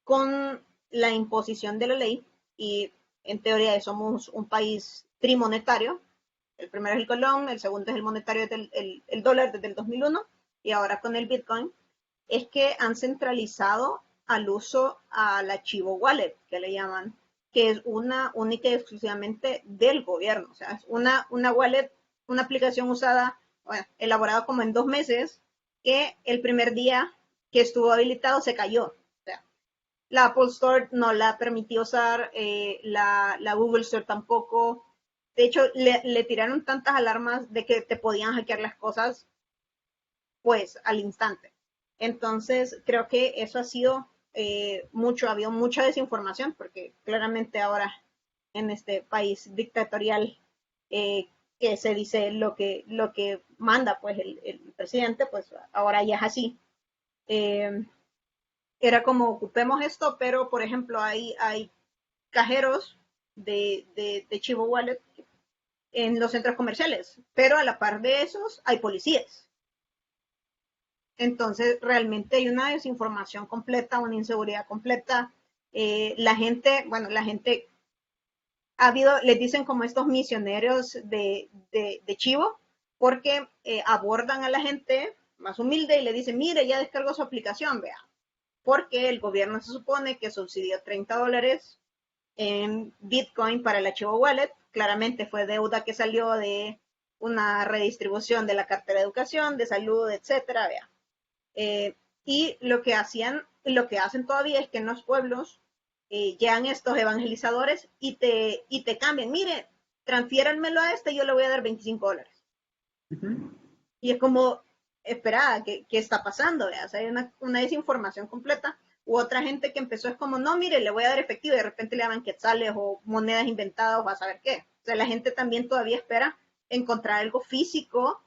con la imposición de la ley, y en teoría somos un país trimonetario, el primero es el colón, el segundo es el monetario el dólar desde el 2001 y ahora con el Bitcoin, es que han centralizado al uso al archivo wallet, que le llaman, que es una única y exclusivamente del gobierno. O sea, es una wallet, una aplicación usada, bueno, elaborada como en 2 meses, que el primer día que estuvo habilitado se cayó. O sea, la Apple Store no la permitió usar, la Google Store tampoco. De hecho, le tiraron tantas alarmas de que te podían hackear las cosas, pues, al instante. Entonces, creo que eso ha sido mucho, ha habido mucha desinformación, porque claramente ahora en este país dictatorial, que se dice lo que manda pues el presidente, pues ahora ya es así. Eh, Era como ocupemos esto, pero por ejemplo hay cajeros de Chivo Wallet en los centros comerciales, pero a la par de esos hay policías. Entonces, realmente hay una desinformación completa, una inseguridad completa. La gente les dicen como estos misioneros de Chivo, porque abordan a la gente más humilde y le dicen, mire, ya descargó su aplicación, vea, porque el gobierno se supone que subsidió $30 en Bitcoin para el archivo wallet. Claramente fue deuda que salió de una redistribución de la cartera de educación, de salud, etcétera, vea. Y lo que hacen todavía es que en los pueblos llegan estos evangelizadores y te cambian. Mire, transfiéranmelo a este y yo le voy a dar $25. Uh-huh. Y es como, espera, ¿qué está pasando? O sea, hay una desinformación completa. U otra gente que empezó es como, no, mire, le voy a dar efectivo y de repente le daban quetzales o monedas inventadas o a saber qué. O sea, la gente también todavía espera encontrar algo físico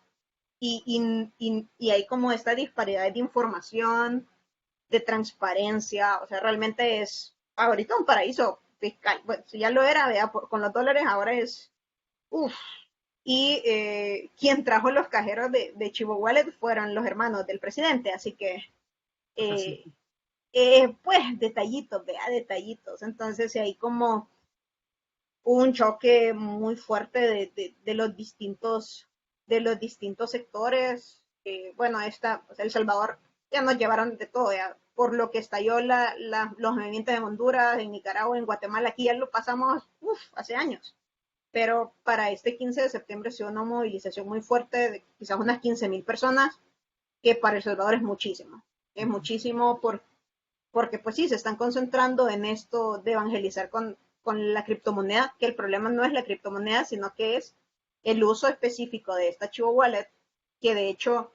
y hay como esta disparidad de información, de transparencia. O sea, realmente es ahorita un paraíso fiscal. Bueno, si ya lo era, vea, con los dólares ahora es, uff. Y quien trajo los cajeros de Chivo Wallet fueron los hermanos del presidente, así que Así. eh, pues detallitos, vea, detallitos. Entonces hay como un choque muy fuerte de los distintos sectores. Bueno, El Salvador ya nos llevaron de todo, ya por lo que estalló los movimientos en Honduras, en Nicaragua, en Guatemala. Aquí ya lo pasamos hace años. Pero para este 15 de septiembre se dio una movilización muy fuerte de quizás unas 15,000 personas, que para El Salvador es muchísimo. Es muchísimo porque pues sí, se están concentrando en esto de evangelizar con la criptomoneda, que el problema no es la criptomoneda, sino que es el uso específico de esta Chivo Wallet, que de hecho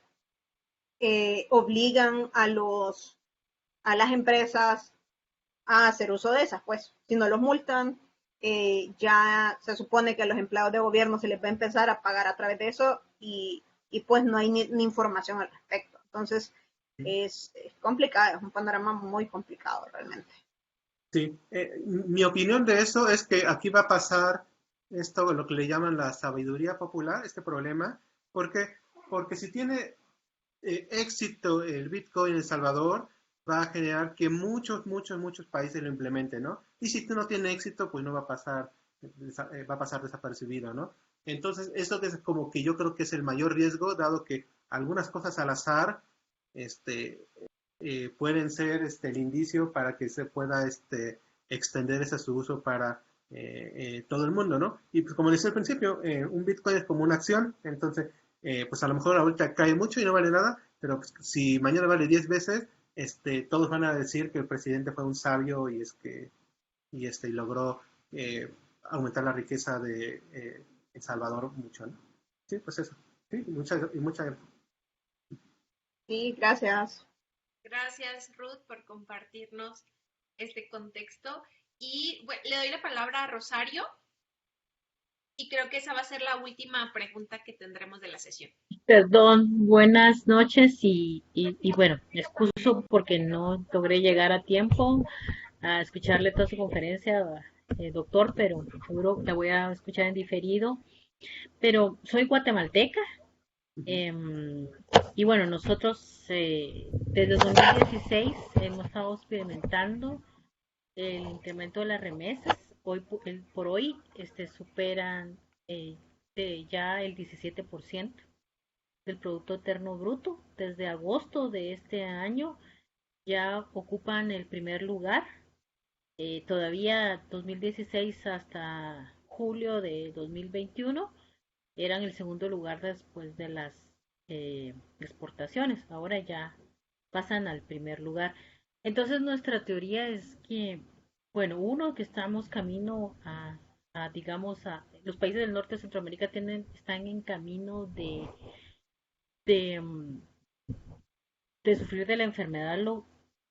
obligan a las empresas a hacer uso de esas, pues si no los multan, ya se supone que a los empleados de gobierno se les va a empezar a pagar a través de eso y pues no hay ni información al respecto. Entonces es complicado, es un panorama muy complicado realmente. Sí, mi opinión de eso es que aquí va a pasar esto, lo que le llaman la sabiduría popular, este problema, porque si tiene éxito el Bitcoin en El Salvador, va a generar que muchos países lo implementen, ¿no? Y si no tiene éxito, pues no va a pasar, va a pasar desapercibido, ¿no? Entonces, esto es como que yo creo que es el mayor riesgo, dado que algunas cosas al azar, pueden ser el indicio para que se pueda extender ese su uso para todo el mundo, ¿no? Y pues como decía al principio, un Bitcoin es como una acción, entonces pues a lo mejor ahorita cae mucho y no vale nada, pero pues, si mañana vale 10 veces, todos van a decir que el presidente fue un sabio y logró aumentar la riqueza de El Salvador mucho, ¿no? Sí, pues eso. Sí, muchas. Sí, gracias. Gracias, Ruth, por compartirnos este contexto. Y bueno, le doy la palabra a Rosario. Y creo que esa va a ser la última pregunta que tendremos de la sesión. Perdón, buenas noches y bueno, me excuso porque no logré llegar a tiempo a escucharle toda su conferencia, doctor, pero seguro la voy a escuchar en diferido. Pero soy guatemalteca y bueno, nosotros desde 2016 hemos estado experimentando el incremento de las remesas. Hoy por hoy superan ya el 17% del Producto Interno Bruto. Desde agosto de este año ya ocupan el primer lugar. Todavía 2016 hasta julio de 2021 eran el segundo lugar después de las exportaciones. Ahora ya pasan al primer lugar. Entonces nuestra teoría es que, bueno, uno, que estamos camino digamos, los países del norte de Centroamérica están en camino de, de sufrir de la enfermedad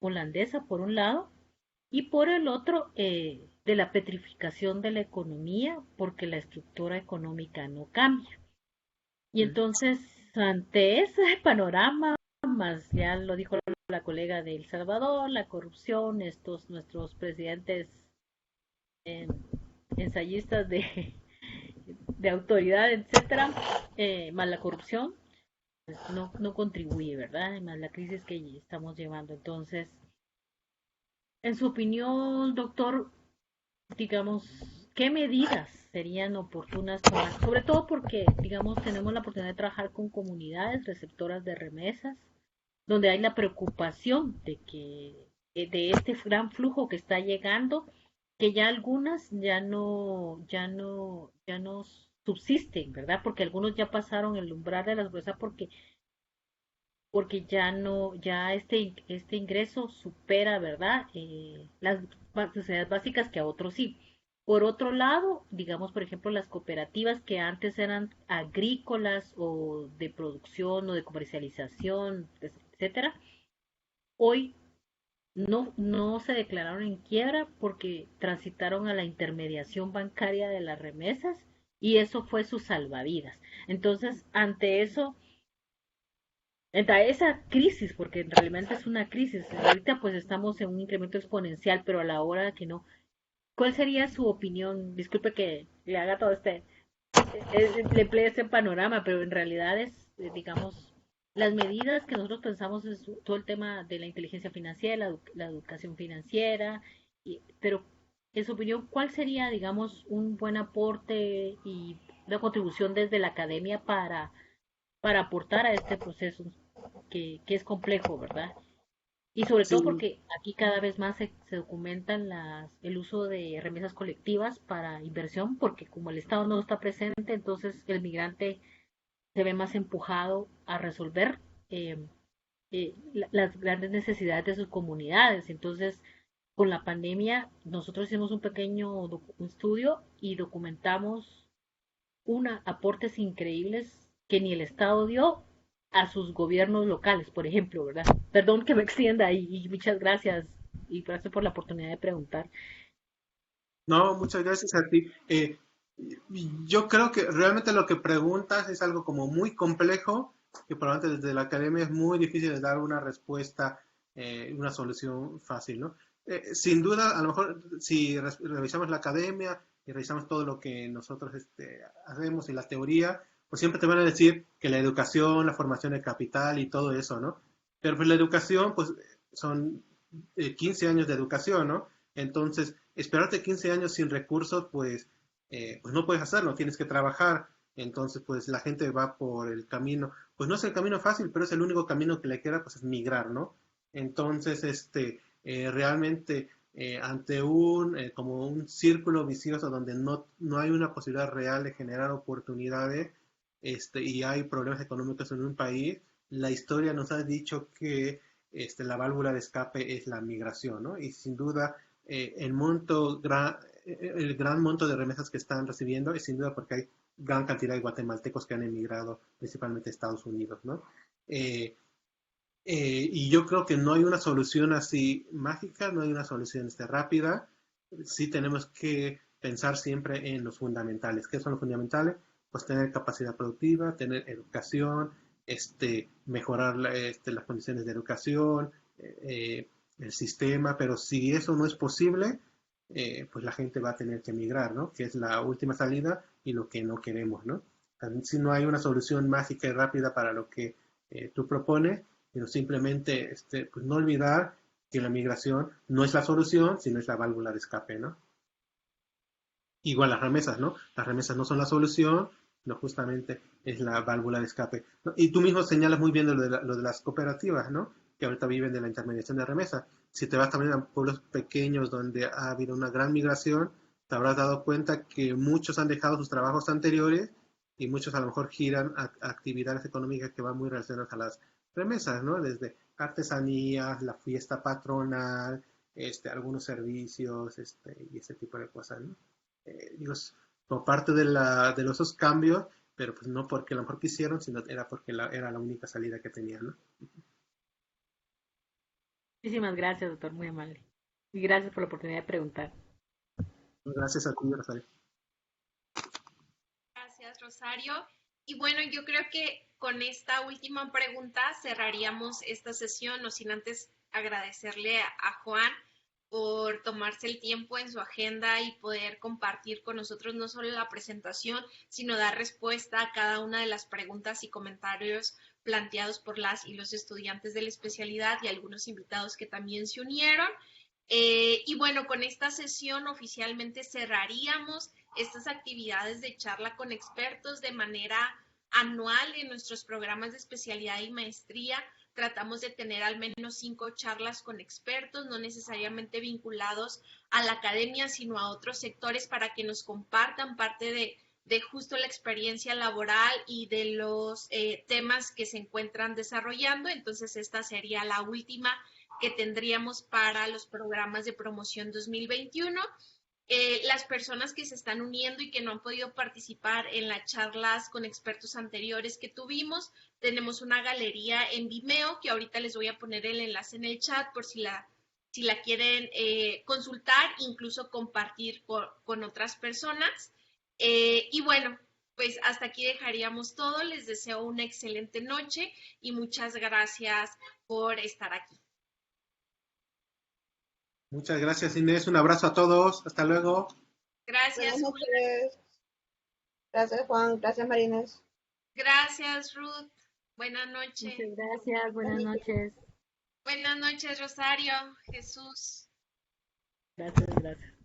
holandesa, por un lado, y por el otro, de la petrificación de la economía, porque la estructura económica no cambia. Y entonces, ante ese panorama, más ya lo dijo la colega de El Salvador, la corrupción, nuestros presidentes ensayistas de autoridad, etcétera, más la corrupción, pues no contribuye, ¿verdad? Más la crisis que estamos llevando. Entonces, en su opinión, doctor, digamos, ¿qué medidas serían oportunas tomar? Sobre todo porque, digamos, tenemos la oportunidad de trabajar con comunidades receptoras de remesas, donde hay la preocupación de este gran flujo que está llegando, que ya algunas ya no subsisten, ¿verdad? Porque algunos ya pasaron el umbral de la pobreza porque ya este ingreso supera, ¿verdad? Las necesidades básicas, que a otros sí. Por otro lado, digamos, por ejemplo, las cooperativas que antes eran agrícolas o de producción o de comercialización, etcétera, hoy no se declararon en quiebra porque transitaron a la intermediación bancaria de las remesas y eso fue su salvavidas. Entonces, ante esa crisis, porque realmente es una crisis, ahorita pues estamos en un incremento exponencial, pero a la hora que no, ¿cuál sería su opinión? Disculpe que le haga todo le emplee este panorama, pero en realidad es, digamos, las medidas que nosotros pensamos es todo el tema de la inteligencia financiera, la educación financiera, pero en su opinión, ¿cuál sería, digamos, un buen aporte y una contribución desde la academia para aportar a este proceso que es complejo, ¿verdad? Y sobre todo Sí, porque aquí cada vez más se documentan el uso de remesas colectivas para inversión, porque como el Estado no está presente, entonces el migrante se ve más empujado a resolver eh, las grandes necesidades de sus comunidades. Entonces, con la pandemia, nosotros hicimos un pequeño un estudio y documentamos aportes increíbles que ni el Estado dio a sus gobiernos locales, por ejemplo, ¿verdad? Perdón que me extienda y muchas gracias y gracias por la oportunidad de preguntar. no, muchas gracias a ti. Yo creo que realmente lo que preguntas es algo como muy complejo, que probablemente desde la academia es muy difícil de dar una respuesta, una solución fácil, ¿no? Sin duda, a lo mejor si revisamos la academia y revisamos todo lo que nosotros hacemos y la teoría, pues siempre te van a decir que la educación, la formación de capital y todo eso, ¿no? Pero pues la educación, pues son 15 años de educación, ¿no? Entonces, esperarte 15 años sin recursos, pues no puedes hacerlo, tienes que trabajar. Entonces, pues la gente va por el camino, pues no es el camino fácil, pero es el único camino que le queda, pues es migrar, ¿no? Entonces, realmente ante como un círculo vicioso donde no hay una posibilidad real de generar oportunidades, y hay problemas económicos en un país, la historia nos ha dicho que la válvula de escape es la migración, ¿no? Y sin duda, el gran monto de remesas que están recibiendo es sin duda porque hay gran cantidad de guatemaltecos que han emigrado principalmente a Estados Unidos, ¿no? Y yo creo que no hay una solución así mágica, no hay una solución rápida. Sí tenemos que pensar siempre en los fundamentales. ¿Qué son los fundamentales? Pues tener capacidad productiva, tener educación, mejorar las condiciones de educación, el sistema, pero si eso no es posible, pues la gente va a tener que emigrar, ¿no? Que es la última salida y lo que no queremos, ¿no? Si no hay una solución mágica y rápida para lo que tú propones, sino simplemente pues no olvidar que la migración no es la solución, sino es la válvula de escape, ¿no? Igual las remesas, ¿no? Las remesas no son la solución, no justamente es la válvula de escape, ¿no? Y tú mismo señalas muy bien lo de las cooperativas, ¿no? Que ahorita viven de la intermediación de remesas. Si te vas también a pueblos pequeños donde ha habido una gran migración, te habrás dado cuenta que muchos han dejado sus trabajos anteriores y muchos a lo mejor giran a actividades económicas que van muy relacionadas a las remesas, ¿no? Desde artesanías, la fiesta patronal, algunos servicios, y ese tipo de cosas, ¿no? Digo, como parte de esos cambios, pero pues no porque a lo mejor quisieron, sino era porque era la única salida que tenían, ¿no? Muchísimas gracias, doctor, muy amable. Y gracias por la oportunidad de preguntar. Gracias a ti, Rosario. Gracias, Rosario. Y bueno, yo creo que con esta última pregunta cerraríamos esta sesión, no sin antes agradecerle a Juan por tomarse el tiempo en su agenda y poder compartir con nosotros no solo la presentación, sino dar respuesta a cada una de las preguntas y comentarios planteados por las y los estudiantes de la especialidad y algunos invitados que también se unieron. Y bueno, con esta sesión oficialmente cerraríamos estas actividades de charla con expertos de manera anual en nuestros programas de especialidad y maestría. Tratamos de tener al menos 5 charlas con expertos, no necesariamente vinculados a la academia, sino a otros sectores para que nos compartan parte de justo la experiencia laboral y de los temas que se encuentran desarrollando. Entonces, esta sería la última que tendríamos para los programas de promoción 2021. Las personas que se están uniendo y que no han podido participar en las charlas con expertos anteriores que tuvimos, tenemos una galería en Vimeo que ahorita les voy a poner el enlace en el chat por si la quieren consultar, incluso compartir con otras personas. Y bueno, pues hasta aquí dejaríamos todo. Les deseo una excelente noche y muchas gracias por estar aquí. Muchas gracias, Inés. Un abrazo a todos. Hasta luego. Gracias. Buenas noches. Gracias, Juan. Gracias, Marines. Gracias, Ruth. Buenas noches. Muchas gracias. Buenas noches. Buenas noches, Rosario. Jesús. Gracias, gracias.